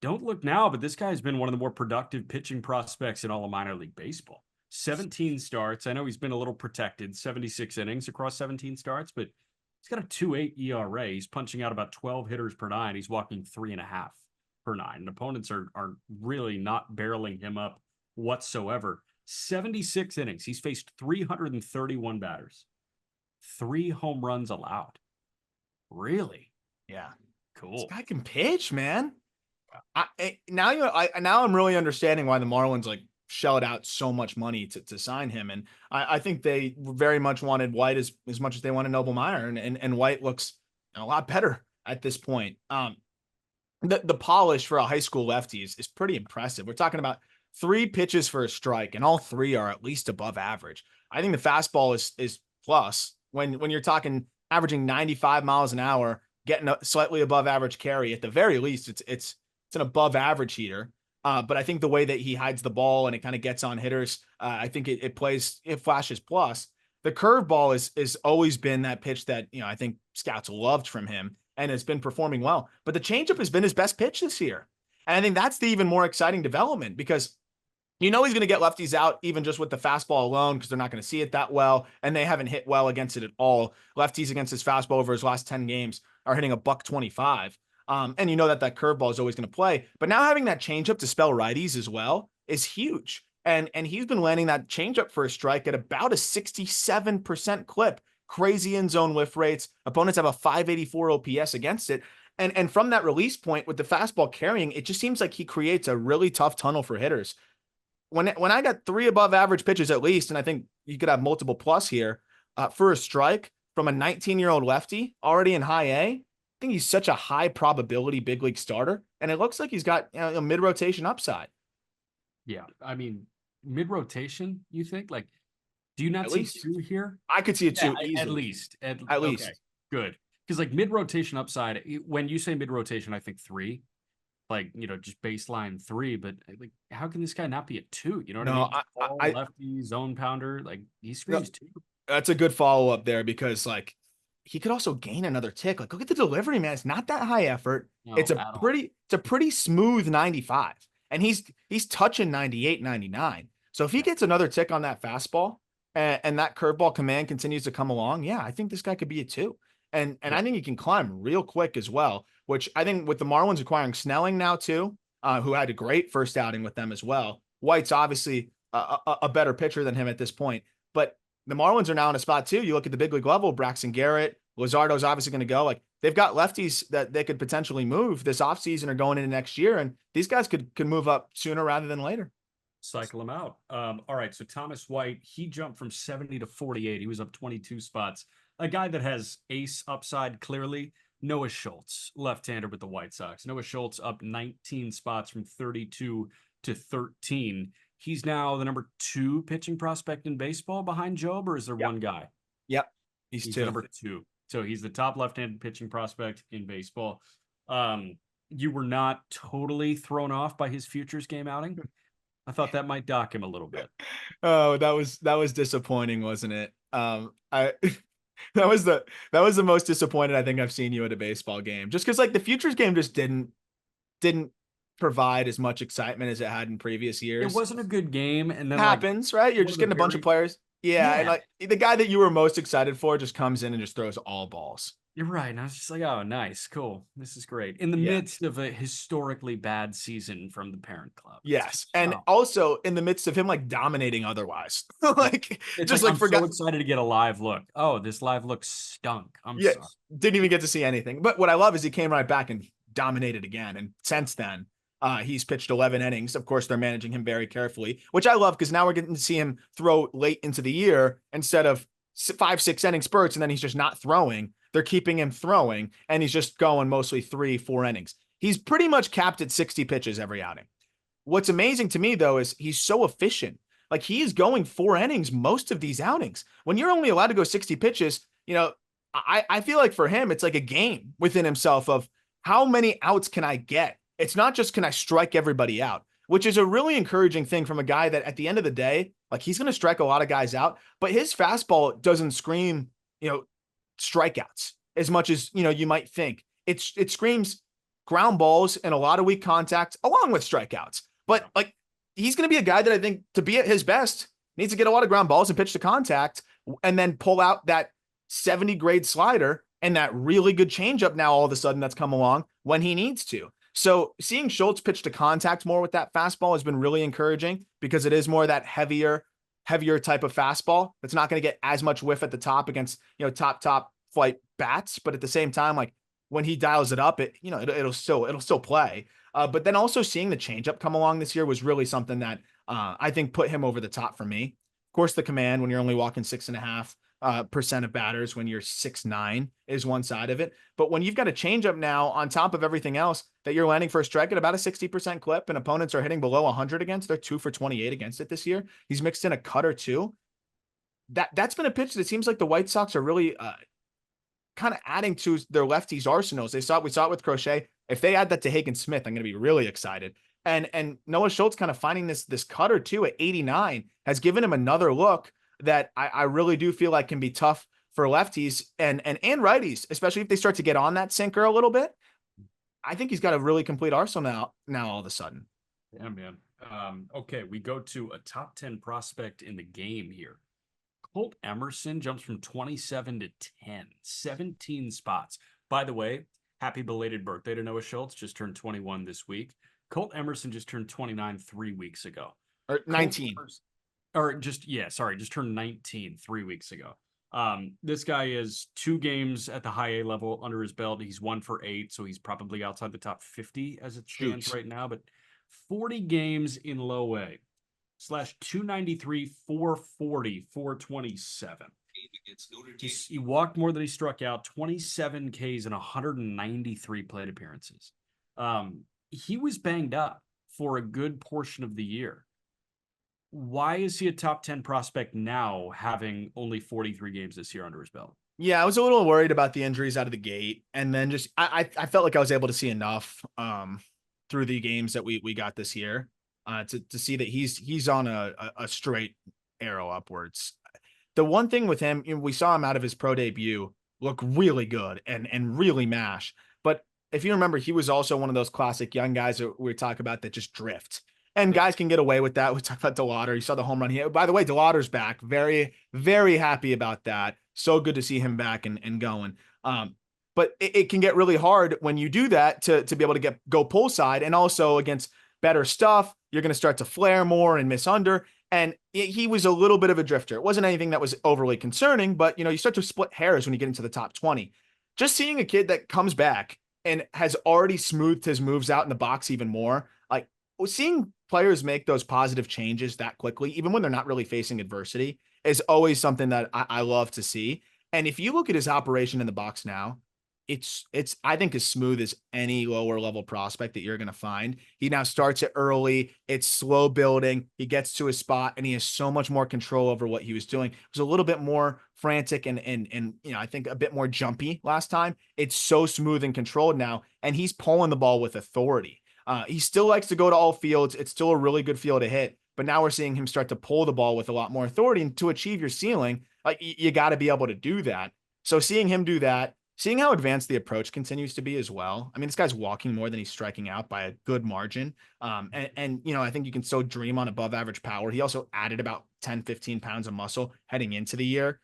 Don't look now, but this guy's been one of the more productive pitching prospects in all of minor league baseball. 17 starts. I know he's been a little protected, 76 innings across 17 starts, but he's got a 2.8 ERA. He's punching out about 12 hitters per nine. He's walking 3.5 per nine. And opponents are really not barreling him up whatsoever. 76 innings. He's faced 331 batters, 3 home runs allowed. Really? Yeah. Cool. This guy can pitch, man. Now I'm really understanding why the Marlins like shelled out so much money to sign him. And I think they very much wanted White as much as they wanted Noble Meyer. And White looks a lot better at this point. The polish for a high school lefty is pretty impressive. We're talking about 3 pitches for a strike, and all 3 are at least above average. I think the fastball is plus when you're talking averaging 95 miles an hour, getting a slightly above average carry. At the very least, it's an above average heater. But I think the way that he hides the ball and it kind of gets on hitters, I think it flashes plus. The curveball is always been that pitch that, I think scouts loved from him and has been performing well. But the changeup has been his best pitch this year. And I think that's the even more exciting development, because he's going to get lefties out even just with the fastball alone, because they're not going to see it that well. And they haven't hit well against it at all. Lefties against his fastball over his last 10 games are hitting a $125. And that curveball is always going to play. But now having that changeup to spell righties as well is huge. And he's been landing that changeup for a strike at about a 67% clip. Crazy in zone whiff rates. Opponents have a 584 OPS against it. And from that release point with the fastball carrying, it just seems like he creates a really tough tunnel for hitters. When I got 3 above average pitches at least, and I think you could have multiple plus here for a strike from a 19-year-old lefty already in high A, I think he's such a high probability big league starter, and it looks like he's got a mid rotation upside. Yeah, I mean, mid rotation. You think do you not At see least 2 here? I could see it too. At Easily. least. At Okay, least. good. Because mid rotation upside. When you say mid rotation, I think 3. Just baseline 3. But how can this guy not be a 2? You know what I No, mean? I Lefty zone pounder. He no, screams 2. that's a good follow up there, because he could also gain another tick. Look at the delivery, man. It's not that high effort. No, It's at all. a pretty smooth 95. And he's touching 98, 99. So if he gets another tick on that fastball and that curveball command continues to come along, yeah, I think this guy could be a 2. And I think he can climb real quick as well, which I think with the Marlins acquiring Snelling now too, who had a great first outing with them as well. White's obviously a better pitcher than him at this point, but the Marlins are now in a spot too. You look at the big league level, Braxton Garrett, Lazardo's obviously going to go. They've got lefties that they could potentially move this offseason or going into next year. And these guys could move up sooner rather than later. Cycle him out. All right. So Thomas White, he jumped from 70 to 48. He was up 22 spots. A guy that has ace upside clearly. Noah Schultz, left-hander with the White Sox. Noah Schultz up 19 spots from 32 to 13. He's now the number 2 pitching prospect in baseball behind Job, or is there one guy? Yep. He's 2. Number 2. So he's the top left-handed pitching prospect in baseball. You were not totally thrown off by his futures game outing? I thought that might dock him a little bit. Oh, that was disappointing, wasn't it? That was the most disappointed I think I've seen you at a baseball game. Just because the futures game just didn't provide as much excitement as it had in previous years. It wasn't a good game, and then happens, right? You're just getting a bunch of players. Yeah, and the guy that you were most excited for just comes in and just throws all balls. You're right. And I was just oh, nice, cool. This is great. In the midst of a historically bad season from the parent club. Yes. And also in the midst of him dominating otherwise. I'm so excited to get a live look. Oh, this live look stunk. Sorry. Didn't even get to see anything. But what I love is he came right back and dominated again. And since then, he's pitched 11 innings. Of course, they're managing him very carefully, which I love, because now we're getting to see him throw late into the year instead of 5-6 inning spurts. And then he's just not throwing. They're keeping him throwing, and he's just going mostly 3-4 innings. He's pretty much capped at 60 pitches every outing. What's amazing to me, though, is he's so efficient. He is going 4 innings most of these outings. When you're only allowed to go 60 pitches, you know, I feel like for him, it's like a game within himself of how many outs can I get? It's not just can I strike everybody out, which is a really encouraging thing from a guy that at the end of the day, like he's going to strike a lot of guys out, but his fastball doesn't scream, strikeouts as much as, you might think. It screams ground balls and a lot of weak contact along with strikeouts. But like he's going to be a guy that I think to be at his best needs to get a lot of ground balls and pitch to contact and then pull out that 70 grade slider and that really good changeup now all of a sudden that's come along when he needs to. So seeing Schultz pitch to contact more with that fastball has been really encouraging because it is more that heavier type of fastball that's not going to get as much whiff at the top against, top flight bats. But at the same time, like when he dials it up, it'll still play. But then also seeing the changeup come along this year was really something that I think put him over the top for me. Of course, the command when you're only walking 6.5% of batters when you're 6'9" is one side of it. But when you've got a changeup now on top of everything else that you're landing for a strike at about a 60% clip and opponents are hitting below 100 against, they're 2 for 28 against it this year. He's mixed in a cutter too. That's been a pitch that seems like the White Sox are really kind of adding to their lefties arsenals. We saw it with Crochet. If they add that to Hagen Smith, I'm going to be really excited. And Noah Schultz kind of finding this cutter too at 89 has given him another look that I really do feel like can be tough for lefties and righties, especially if they start to get on that sinker a little bit. I think he's got a really complete arsenal now all of a sudden. Yeah, man. Okay, we go to a top 10 prospect in the game here. Colt Emerson jumps from 27 to 10, 17 spots. By the way, happy belated birthday to Noah Schultz. Just turned 21 this week. Colt Emerson just turned 29 3 weeks ago. Or 19. Just turned 19 3 weeks ago. This guy is 2 games at the high A level under his belt. He's 1 for 8, so he's probably outside the top 50 as it stands right now. But 40 games in low A. /293, 440, 427. He walked more than he struck out, 27 Ks and 193 plate appearances. He was banged up for a good portion of the year. Why is he a top 10 prospect now, having only 43 games this year under his belt? Yeah, I was a little worried about the injuries out of the gate. And then just I felt like I was able to see enough through the games that we got this year. To see that he's on a straight arrow upwards. The one thing with him, we saw him out of his pro debut look really good and really mash. But if you remember, he was also one of those classic young guys that we talk about that just drift. And guys can get away with that. We talked about Dollander. You saw the home run here. By the way, Dollander's back. Very, very happy about that. So good to see him back and going. But it can get really hard when you do that to be able to go pull side and also against better stuff. You're going to start to flare more and miss under. And he was a little bit of a drifter. It wasn't anything that was overly concerning, but you start to split hairs when you get into the top 20. Just seeing a kid that comes back and has already smoothed his moves out in the box even more, like seeing players make those positive changes that quickly, even when they're not really facing adversity, is always something that I love to see. And if you look at his operation in the box now, it's I think as smooth as any lower level prospect that you're going to find. He now starts it early. It's slow building. He gets to his spot and he has so much more control over what he was doing. It was a little bit more frantic and I think a bit more jumpy last time. It's so smooth and controlled now, and he's pulling the ball with authority. He still likes to go to all fields. It's still a really good field to hit, but now we're seeing him start to pull the ball with a lot more authority. And to achieve your ceiling, like you got to be able to do that. So seeing him do that, seeing how advanced the approach continues to be as well. I mean, this guy's walking more than he's striking out by a good margin. And I think you can still dream on above average power. He also added about 10, 15 pounds of muscle heading into the year.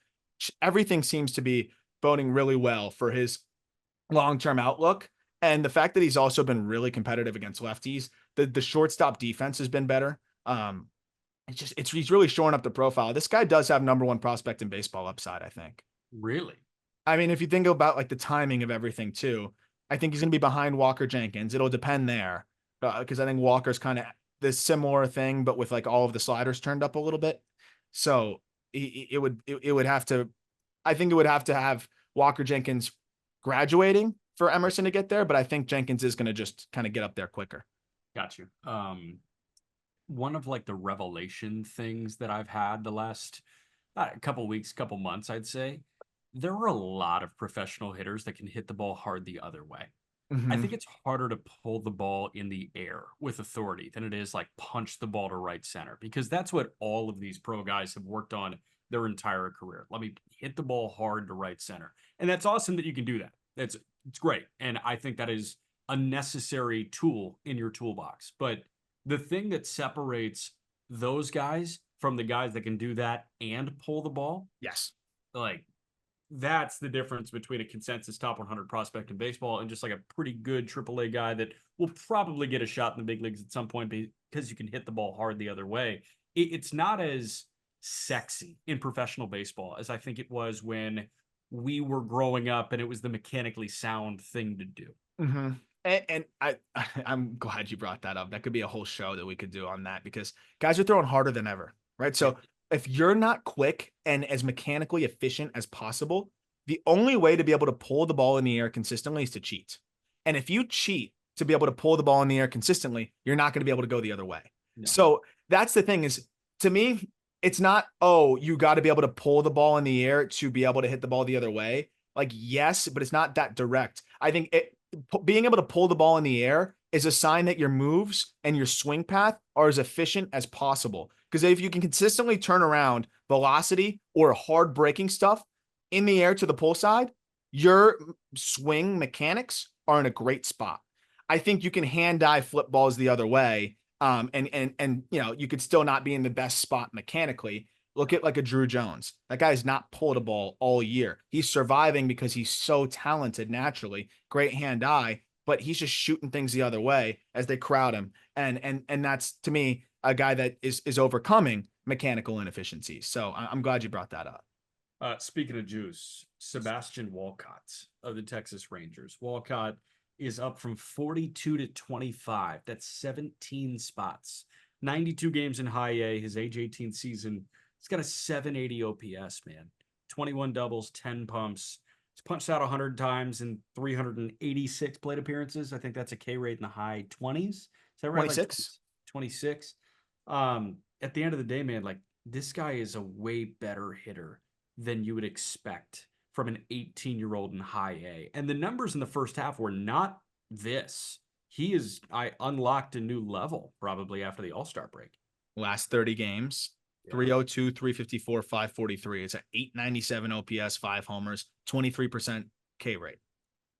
Everything seems to be boding really well for his long-term outlook. And the fact that he's also been really competitive against lefties, the shortstop defense has been better. He's really shoring up the profile. This guy does have number 1 prospect in baseball upside, I think. Really? I mean, if you think about like the timing of everything too, I think he's going to be behind Walker Jenkins. It'll depend there because I think Walker's kind of this similar thing, but with like all of the sliders turned up a little bit. So it would have to, I think it would have to have Walker Jenkins graduating for Emerson to get there, but I think Jenkins is going to just kind of get up there quicker. Got you. One of like the revelation things that I've had the last couple weeks, couple months, I'd say, there are a lot of professional hitters that can hit the ball hard the other way. I Hmm. think it's harder to pull the ball in the air with authority than it is like punch the ball to right center, because that's what all of these pro guys have worked on their entire career. Let me hit the ball hard to right center. And that's awesome that you can do that. It's great. And I think that is a necessary tool in your toolbox. But the thing that separates those guys from the guys that can do that and pull the ball, Yes. like that's the difference between a consensus top 100 prospect in baseball and just like a pretty good AAA guy that will probably get a shot in the big leagues at some point because you can hit the ball hard the other way. It's not as sexy in professional baseball as I think it was when we were growing up and it was the mechanically sound thing to do. Hmm. And I'm glad you brought that up. That could be a whole show that we could do on that because guys are throwing harder than ever, right? Yeah. So if you're not quick and as mechanically efficient as possible, the only way to be able to pull the ball in the air consistently is to cheat. And if you cheat to be able to pull the ball in the air consistently, you're not going to be able to go the other way. No. So that's the thing is to me, it's not, oh, you got to be able to pull the ball in the air to be able to hit the ball the other way. Like, yes, but it's not that direct. I think being able to pull the ball in the air is a sign that your moves and your swing path are as efficient as possible. Because if you can consistently turn around velocity or hard breaking stuff in the air to the pull side, your swing mechanics are in a great spot. I think you can hand dive flip balls the other way, and you could still not be in the best spot mechanically. Look at like a Drew Jones. That guy's not pulled a ball all year. He's surviving because he's so talented naturally, great hand eye, but he's just shooting things the other way as they crowd him. And that's to me a guy that is overcoming mechanical inefficiencies. So I'm glad you brought that up. Speaking of juice, Sebastian Walcott of the Texas Rangers. Walcott is up from 42 to 25. That's 17 spots. 92 games in high A, his age 18 season. He's got a 780 OPS, man. 21 doubles, 10 pumps. He's punched out 100 times in 386 plate appearances. I think that's a K rate in the high 20s. Is that right? Like 26. 26. At the end of the day, man, like this guy is a way better hitter than you would expect from an 18-year-old in high A. And the numbers in the first half were not this. I unlocked a new level probably after the All-Star break. Last 30 games, Yeah. 302, 354, 543. It's an 897 OPS, 5 homers, 23% K rate.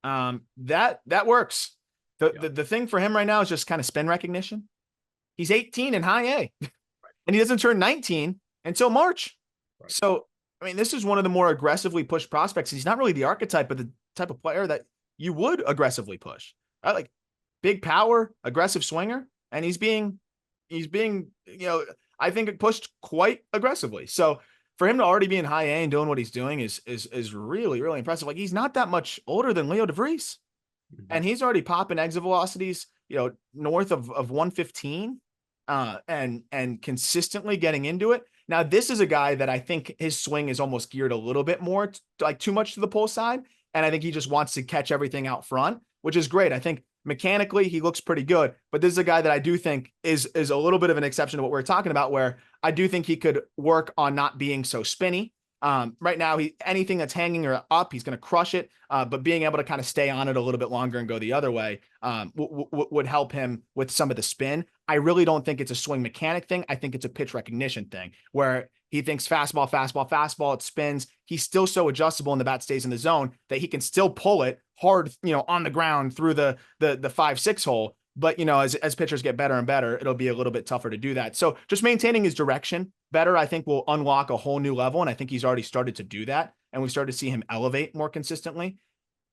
That works. Yeah. The thing for him right now is just kind of spin recognition. He's 18 in high A, and he doesn't turn 19 until March. Right. So, I mean, this is one of the more aggressively pushed prospects. He's not really the archetype of the type of player that you would aggressively push. Right? Like big power, aggressive swinger, and he's being, I think pushed quite aggressively. So for him to already be in high A and doing what he's doing is really, really impressive. Like he's not that much older than Leo DeVries. Mhm. And he's already popping exit velocities, north of 115, and consistently getting into it. Now, this is a guy that I think his swing is almost geared a little bit more, like too much to the pull side, and I think he just wants to catch everything out front, which is great. I think mechanically he looks pretty good, but this is a guy that I do think is a little bit of an exception to what we're talking about, where I do think he could work on not being so spinny. Right now, anything that's hanging or up, he's going to crush it. But being able to kind of stay on it a little bit longer and go the other way would help him with some of the spin. I really don't think it's a swing mechanic thing. I think it's a pitch recognition thing where he thinks fastball, fastball, fastball, it spins. He's still so adjustable and the bat stays in the zone that he can still pull it hard, on the ground through the 5-6 hole. But as pitchers get better and better, it'll be a little bit tougher to do that. So just maintaining his direction better, I think, will unlock a whole new level. And I think he's already started to do that. And we've started to see him elevate more consistently.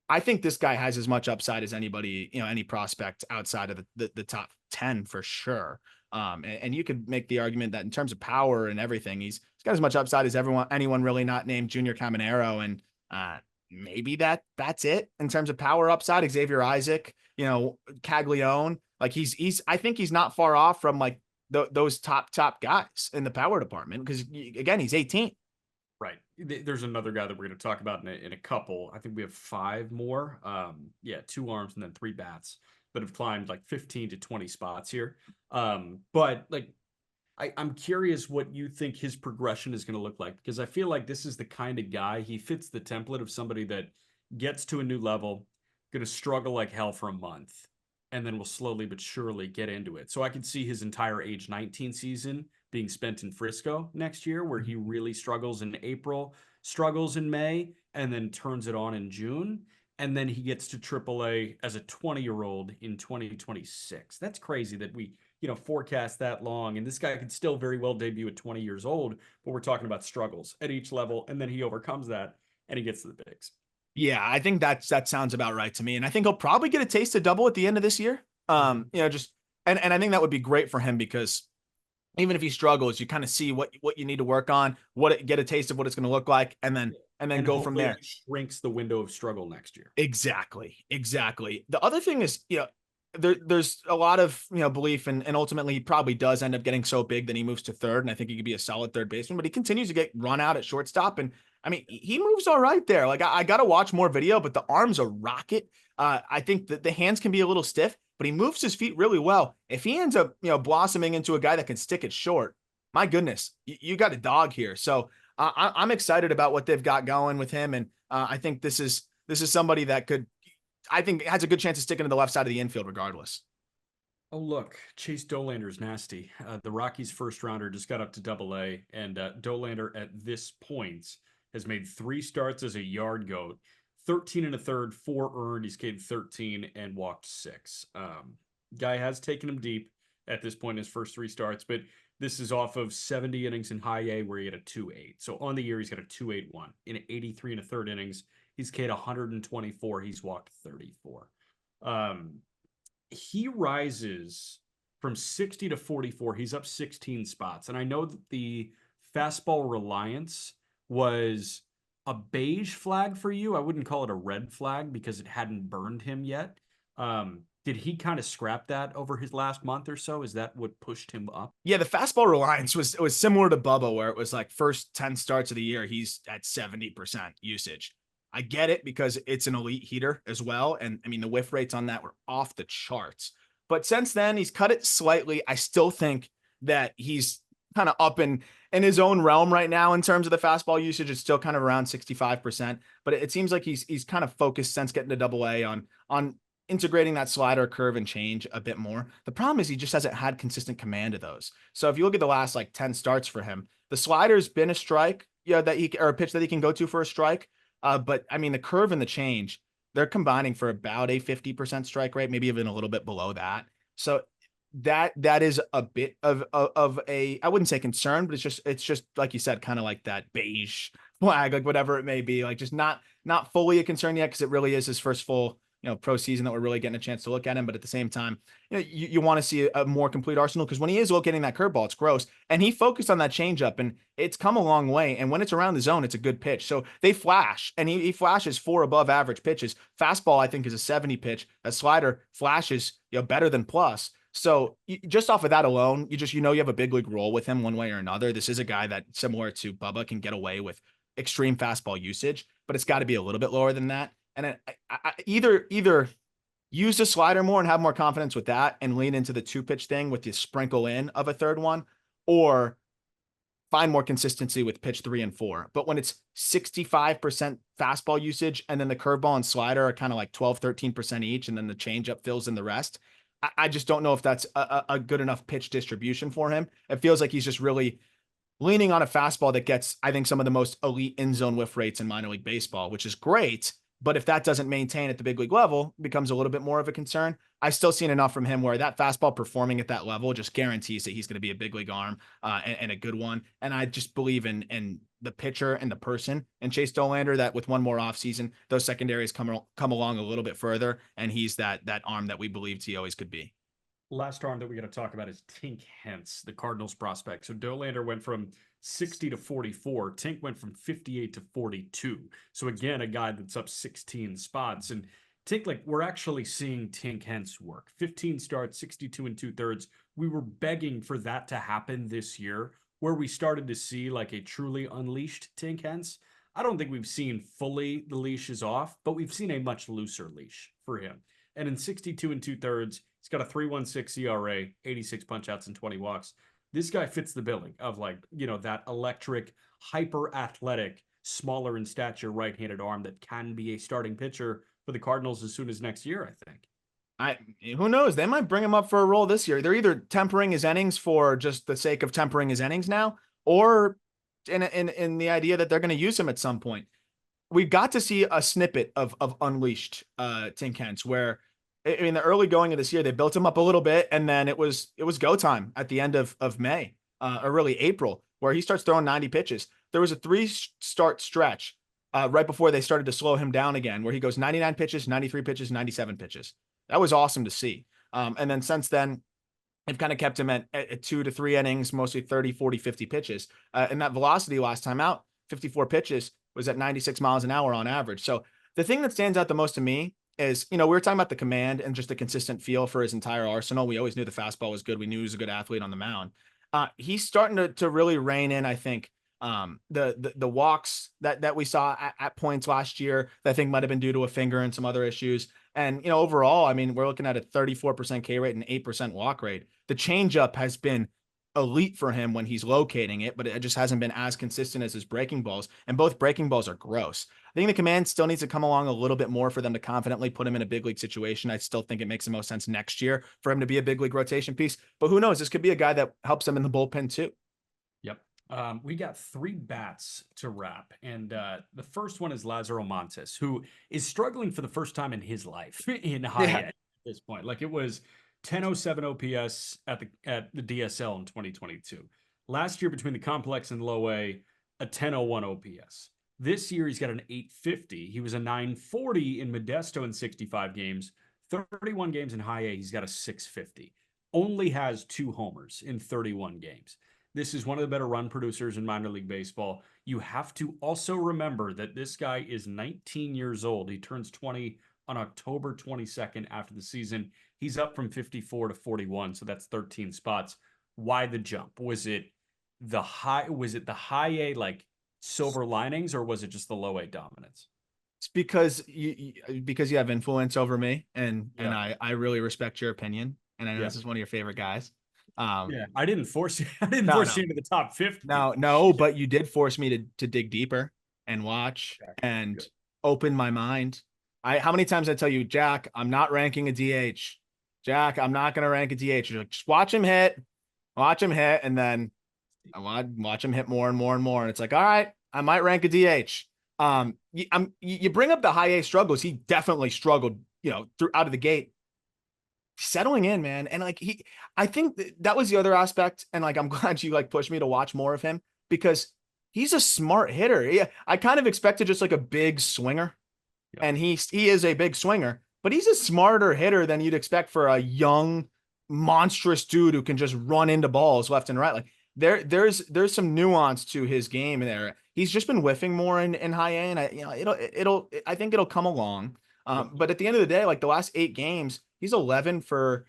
I think this guy has as much upside as anybody, any prospect outside of the top 10 for sure. And you could make the argument that in terms of power and everything, he's got as much upside as anyone really not named Junior Caminero. And maybe that's it in terms of power upside. Xavier Isaac, Caglione, like I think he's not far off from like those top guys in the power department because again, he's 18. Right. There's another guy that we're going to talk about in a couple. I think we have 5 more. Yeah, 2 arms and then 3 bats that have climbed like 15 to 20 spots here. But like I'm curious what you think his progression is going to look like, because I feel like this is the kind of guy, he fits the template of somebody that gets to a new level, going to struggle like hell for a month, and then will slowly but surely get into it. So I could see his entire age 19 season being spent in Frisco next year, where he really struggles in April, struggles in May, and then turns it on in June. And then he gets to AAA as a 20-year-old in 2026. That's crazy that we, forecast that long. And this guy could still very well debut at 20 years old, but we're talking about struggles at each level. And then he overcomes that and he gets to the bigs. Yeah, I think that sounds about right to me. And I think he'll probably get a taste of double at the end of this year. Just and I think that would be great for him because even if he struggles, you kind of see what you need to work on, get a taste of what it's going to look like, and then And go from hopefully there. it shrinks the window of struggle next year. Exactly. Exactly. The other thing is, there's a lot of, belief and ultimately he probably does end up getting so big that he moves to third. And I think he could be a solid third baseman, but he continues to get run out at shortstop. And I mean, he moves all right there. Like I got to watch more video, but the arm's a rocket. I think that the hands can be a little stiff, but he moves his feet really well. If he ends up, blossoming into a guy that can stick it short, my goodness, you got a dog here. So I'm excited about what they've got going with him. And I think this is somebody that I think has a good chance of sticking to the left side of the infield regardless. Oh, look, Chase Dollander's nasty. The Rockies' first rounder just got up to AA, and Dollander at this point has made 3 starts as a yard goat, 13 and a third, 4 earned. He's K'd 13 and walked 6. Guy has taken him deep at this point in his first 3 starts, but this is off of 70 innings in high A where he had a 2.8. So on the year, he's got a 2.81. In 83 and a third innings, he's K'd 124. He's walked 34. He rises from 60 to 44. He's up 16 spots. And I know that the fastball reliance was a beige flag for you. I wouldn't call it a red flag because it hadn't burned him yet. Did he kind of scrap that over his last month or so? Is that what pushed him up? Yeah, the fastball reliance was similar to Bubba, where it was like first 10 starts of the year, he's at 70% usage. I get it because it's an elite heater as well. And I mean, the whiff rates on that were off the charts. But since then, he's cut it slightly. I still think that he's kind of up in his own realm right now in terms of the fastball usage. It's still kind of around 65%. But it seems like he's kind of focused since getting to AA on integrating that slider, curve, and change a bit more. The problem is he just hasn't had consistent command of those. So if you look at the last like 10 starts for him, the slider's been a strike, or a pitch that he can go to for a strike. But I mean, the curve and the change, they're combining for about a 50% strike rate, maybe even a little bit below that. So that is a bit of a, I wouldn't say concern, but it's just like you said, kind of like that beige flag, like whatever it may be, like just not fully a concern yet because it really is his first full pro season that we're really getting a chance to look at him. But at the same time, you want to see a more complete arsenal because when he is locating that curveball, it's gross. And he focused on that changeup and it's come a long way. And when it's around the zone, it's a good pitch. So they flash and he flashes 4 above average pitches. Fastball, I think, is a 70 pitch. A slider flashes, better than plus. So just off of that alone, you have a big league role with him one way or another. This is a guy that, similar to Bubba, can get away with extreme fastball usage, but it's got to be a little bit lower than that. And either use the slider more and have more confidence with that and lean into the 2-pitch thing with the sprinkle in of a third one, or find more consistency with pitch 3 and 4. But when it's 65% fastball usage and then the curveball and slider are kind of like 12, 13% each, and then the changeup fills in the rest, I just don't know if that's a good enough pitch distribution for him. It feels like he's just really leaning on a fastball that gets, I think, some of the most elite in-zone whiff rates in minor league baseball, which is great. But if that doesn't maintain at the big league level, it becomes a little bit more of a concern. I've still seen enough from him where that fastball performing at that level just guarantees that he's going to be a big league arm and a good one. And I just believe in the pitcher and the person and Chase Dollander that with one more offseason, those secondaries come along a little bit further. And he's that arm that we believed he always could be. Last arm that we got to talk about is Tink Hence, the Cardinals prospect. So Dollander went from 60 to 44. Tink went from 58 to 42. So again, a guy that's up 16 spots. And Tink, like, we're actually seeing Tink Hence work. 15 starts, 62 and 2/3. We were begging for that to happen this year, where we started to see like a truly unleashed Tink Hence. I don't think we've seen fully the leash is off, but we've seen a much looser leash for him. And in 62 and 2/3, he's got a 3.16 ERA, 86 punchouts, and 20 walks. This guy fits the billing of like, that electric, hyper athletic, smaller in stature right-handed arm that can be a starting pitcher for the Cardinals as soon as next year, I think. I Who knows? They might bring him up for a role this year. They're either tempering his innings for just the sake of tempering his innings now, or in the idea that they're going to use him at some point. We got to see a snippet of Unleashed Tink Hence, where in the early going of this year, they built him up a little bit, and then it was go time at the end of May, or really April, where he starts throwing 90 pitches. There was a 3-start stretch right before they started to slow him down again, where he goes 99 pitches, 93 pitches, 97 pitches. That was awesome to see. And then since then, they've kind of kept him at 2 to 3 innings, mostly 30, 40, 50 pitches. And that velocity last time out, 54 pitches, was at 96 miles an hour on average. So the thing that stands out the most to me is, we were talking about the command and just the consistent feel for his entire arsenal. We always knew the fastball was good. We knew he was a good athlete on the mound. He's starting to really rein in, I think, the walks that we saw at points last year that I think might have been due to a finger and some other issues. And, overall, I mean, we're looking at a 34% K rate and 8% walk rate. The changeup has been elite for him when he's locating it, but it just hasn't been as consistent as his breaking balls. And both breaking balls are gross. I think the command still needs to come along a little bit more for them to confidently put him in a big league situation. I still think it makes the most sense next year for him to be a big league rotation piece. But who knows? This could be a guy that helps them in the bullpen too. Yep. We got 3 bats to wrap, and the first one is Lazaro Montes, who is struggling for the first time in his life in high end at this point. Like, it was 1007 OPS at the DSL in 2022. Last year, between the complex and low A, a 1001 OPS. This year, he's got an 850. He was a 940 in Modesto in 65 games. 31 games in high A, he's got a 650. Only has 2 homers in 31 games. This is one of the better run producers in minor league baseball. You have to also remember that this guy is 19 years old. He turns 20 on October 22nd after the season. He's up from 54 to 41, so that's 13 spots. Why the jump? Was it the high A, like, silver linings, or was it just the low A dominance? It's because you have influence over me, and I really respect your opinion, and I know this is one of your favorite guys. I didn't force you. I didn't force you into the top 50. No, but you did force me to dig deeper and watch and open my mind. How many times I tell you, Jack, I'm not ranking a DH. Jack, I'm not going to rank a DH. You're like, just watch him hit, and then I watch him hit more and more and more. And it's like, all right, I might rank a DH. You bring up the high A struggles. He definitely struggled, through out of the gate. Settling in, man. And like, I think that was the other aspect. And like, I'm glad you like pushed me to watch more of him, because he's a smart hitter. Yeah, I kind of expected just like a big swinger, and he is a big swinger, but he's a smarter hitter than you'd expect for a young, monstrous dude who can just run into balls left and right. Like, there's some nuance to his game there. He's just been whiffing more in high A, and I think it'll come along. But at the end of the day, like the last 8 games, he's 11 for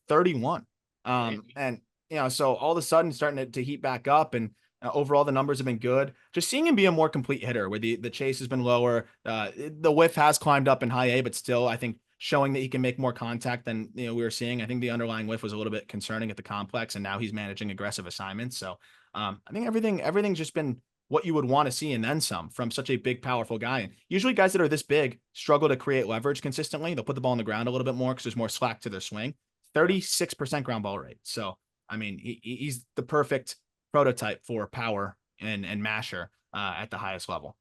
31. And so all of a sudden starting to heat back up, and overall the numbers have been good. Just seeing him be a more complete hitter, where the chase has been lower. The whiff has climbed up in high A, but still, I think showing that he can make more contact than we were seeing. I think the underlying whiff was a little bit concerning at the complex, and now he's managing aggressive assignments. So I think everything's just been what you would want to see, and then some, from such a big, powerful guy. And usually guys that are this big struggle to create leverage consistently. They'll put the ball on the ground a little bit more because there's more slack to their swing. 36% ground ball rate. So, I mean, he's the perfect prototype for power and masher at the highest level.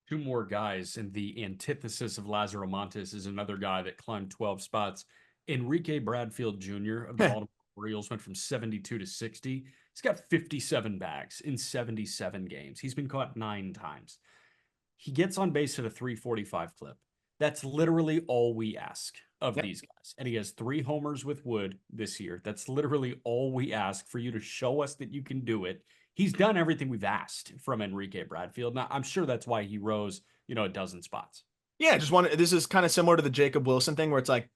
2 more guys, and the antithesis of Lazaro Montes is another guy that climbed 12 spots. Enrique Bradfield Jr. of the Baltimore Orioles went from 72 to 60. He's got 57 bags in 77 games. He's been caught 9 times. He gets on base at a 345 clip. That's literally all we ask of these guys. And he has 3 homers with Wood this year. That's literally all we ask, for you to show us that you can do it. He's done everything we've asked from Enrique Bradfield. Now, I'm sure that's why he rose, a dozen spots. Yeah, this is kind of similar to the Jacob Wilson thing, where it's like,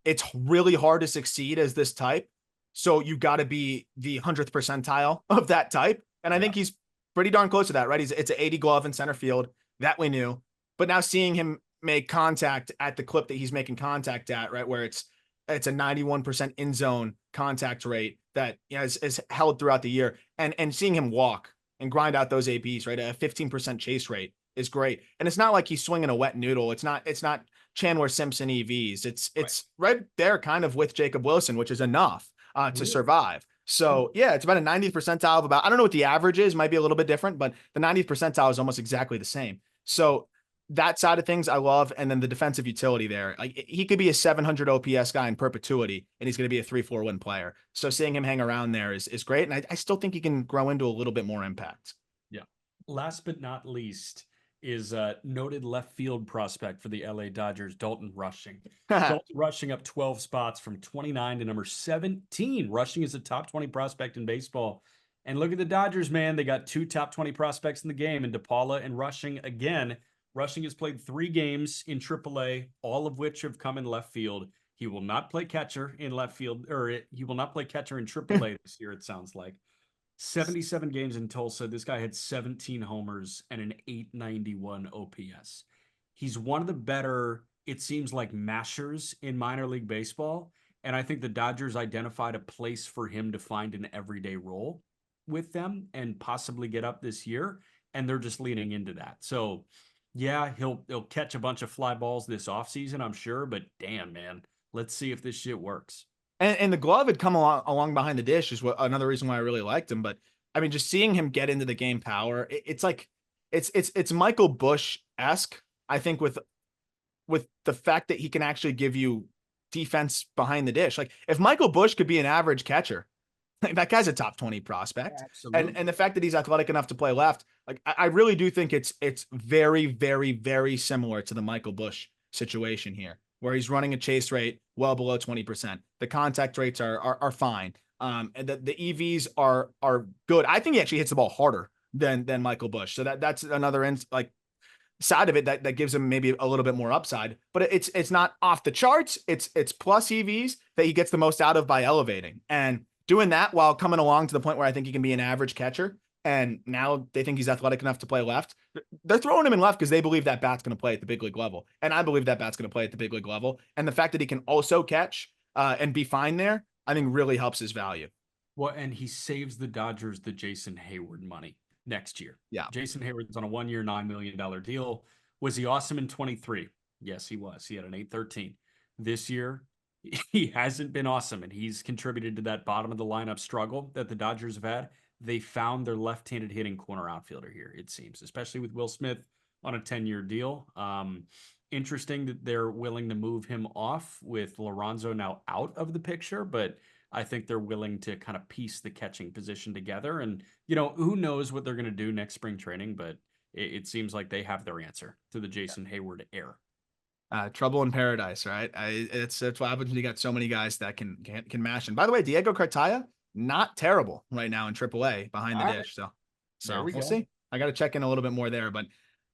it's really hard to succeed as this type. So you got to be the 100th percentile of that type. And I think he's pretty darn close to that, right? It's an 80 glove in center field, that we knew. But now seeing him make contact at the clip that he's making contact at, right, where it's a 91% in zone contact rate that is held throughout the year, and seeing him walk and grind out those ABs, right? A 15% chase rate is great. And it's not like he's swinging a wet noodle. It's not Chandler Simpson EVs. It's right there kind of with Jacob Wilson, which is enough to survive. So yeah, it's about a 90th percentile of about, I don't know what the average is, might be a little bit different, but the 90th percentile is almost exactly the same. So that side of things I love. And then the defensive utility there, like he could be a 700 OPS guy in perpetuity, and he's going to be a 3-4 win player. So seeing him hang around there is great. And I still think he can grow into a little bit more impact. Yeah. Last but not least is noted left field prospect for the LA Dodgers, Dalton Rushing. Dalton Rushing up 12 spots from 29 to number 17. Rushing is a top 20 prospect in baseball. And look at the Dodgers, man. They got 2 top 20 prospects in the game, and DePaula and Rushing again. Rushing has played 3 games in AAA, all of which have come in left field. He will not play catcher in left field, or he will not play catcher in AAA this year, it sounds like. 77 games in Tulsa. This guy had 17 homers and an 891 OPS. He's one of the better, it seems like, mashers in minor league baseball. And I think the Dodgers identified a place for him to find an everyday role with them and possibly get up this year. And they're just leaning into that. So yeah, he'll catch a bunch of fly balls this offseason, I'm sure. But damn, man, let's see if this shit works. And the glove had come along behind the dish is another reason why I really liked him. But I mean, just seeing him get into the game power, it's like it's Michael Busch-esque, I think, with the fact that he can actually give you defense behind the dish. Like if Michael Busch could be an average catcher, that guy's a top 20 prospect. Absolutely. And the fact that he's athletic enough to play left, like I really do think it's very, very, very similar to the Michael Busch situation here, where he's running a chase rate well below 20%. The contact rates are fine. And the EVs are good. I think he actually hits the ball harder than Michael Busch. So that's another side of it that gives him maybe a little bit more upside, but it's not off the charts. It's plus EVs that he gets the most out of by elevating and doing that while coming along to the point where I think he can be an average catcher. And now they think he's athletic enough to play left. They're throwing him in left because they believe that bat's going to play at the big league level. And I believe that bat's going to play at the big league level. And the fact that he can also catch and be fine there, I think really helps his value. Well, and he saves the Dodgers the Jason Hayward money next year. Yeah. Jason Hayward's on a 1-year, $9 million deal. Was he awesome in 23? Yes, he was. He had an 813. This year, he hasn't been awesome, and he's contributed to that bottom of the lineup struggle that the Dodgers have had. They found their left-handed hitting corner outfielder here, it seems, especially with Will Smith on a 10-year deal. Interesting that they're willing to move him off with Lorenzo now out of the picture, but I think they're willing to kind of piece the catching position together. And, who knows what they're going to do next spring training, but it seems like they have their answer to the Jason Hayward heir. Trouble in paradise, right? It's what happens when you got so many guys that can mash. And by the way, Diego Cartaya, not terrible right now in AAA behind the dish. So we'll see. I got to check in a little bit more there, but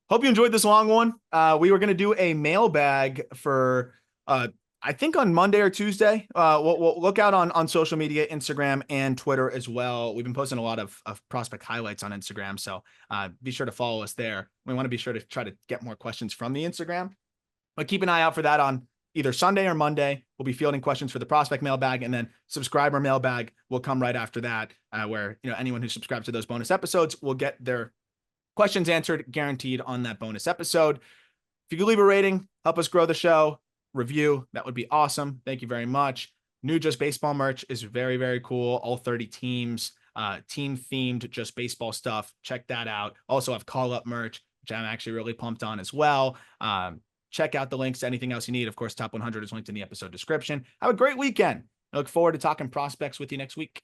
hope you enjoyed this long one. We were going to do a mailbag for, I think on Monday or Tuesday. We'll look out on social media, Instagram and Twitter as well. We've been posting a lot of prospect highlights on Instagram. So be sure to follow us there. We want to be sure to try to get more questions from the Instagram, but keep an eye out for that on either Sunday or Monday. We'll be fielding questions for the prospect mailbag, and then subscriber mailbag will come right after that, where anyone who subscribes to those bonus episodes will get their questions answered, guaranteed on that bonus episode. If you could leave a rating, help us grow the show, review, that would be awesome. Thank you very much. New Just Baseball merch is very, very cool. All 30 teams, team themed Just Baseball stuff. Check that out. Also have call up merch, which I'm actually really pumped on as well. Check out the links to anything else you need. Of course, Top 100 is linked in the episode description. Have a great weekend. I look forward to talking prospects with you next week.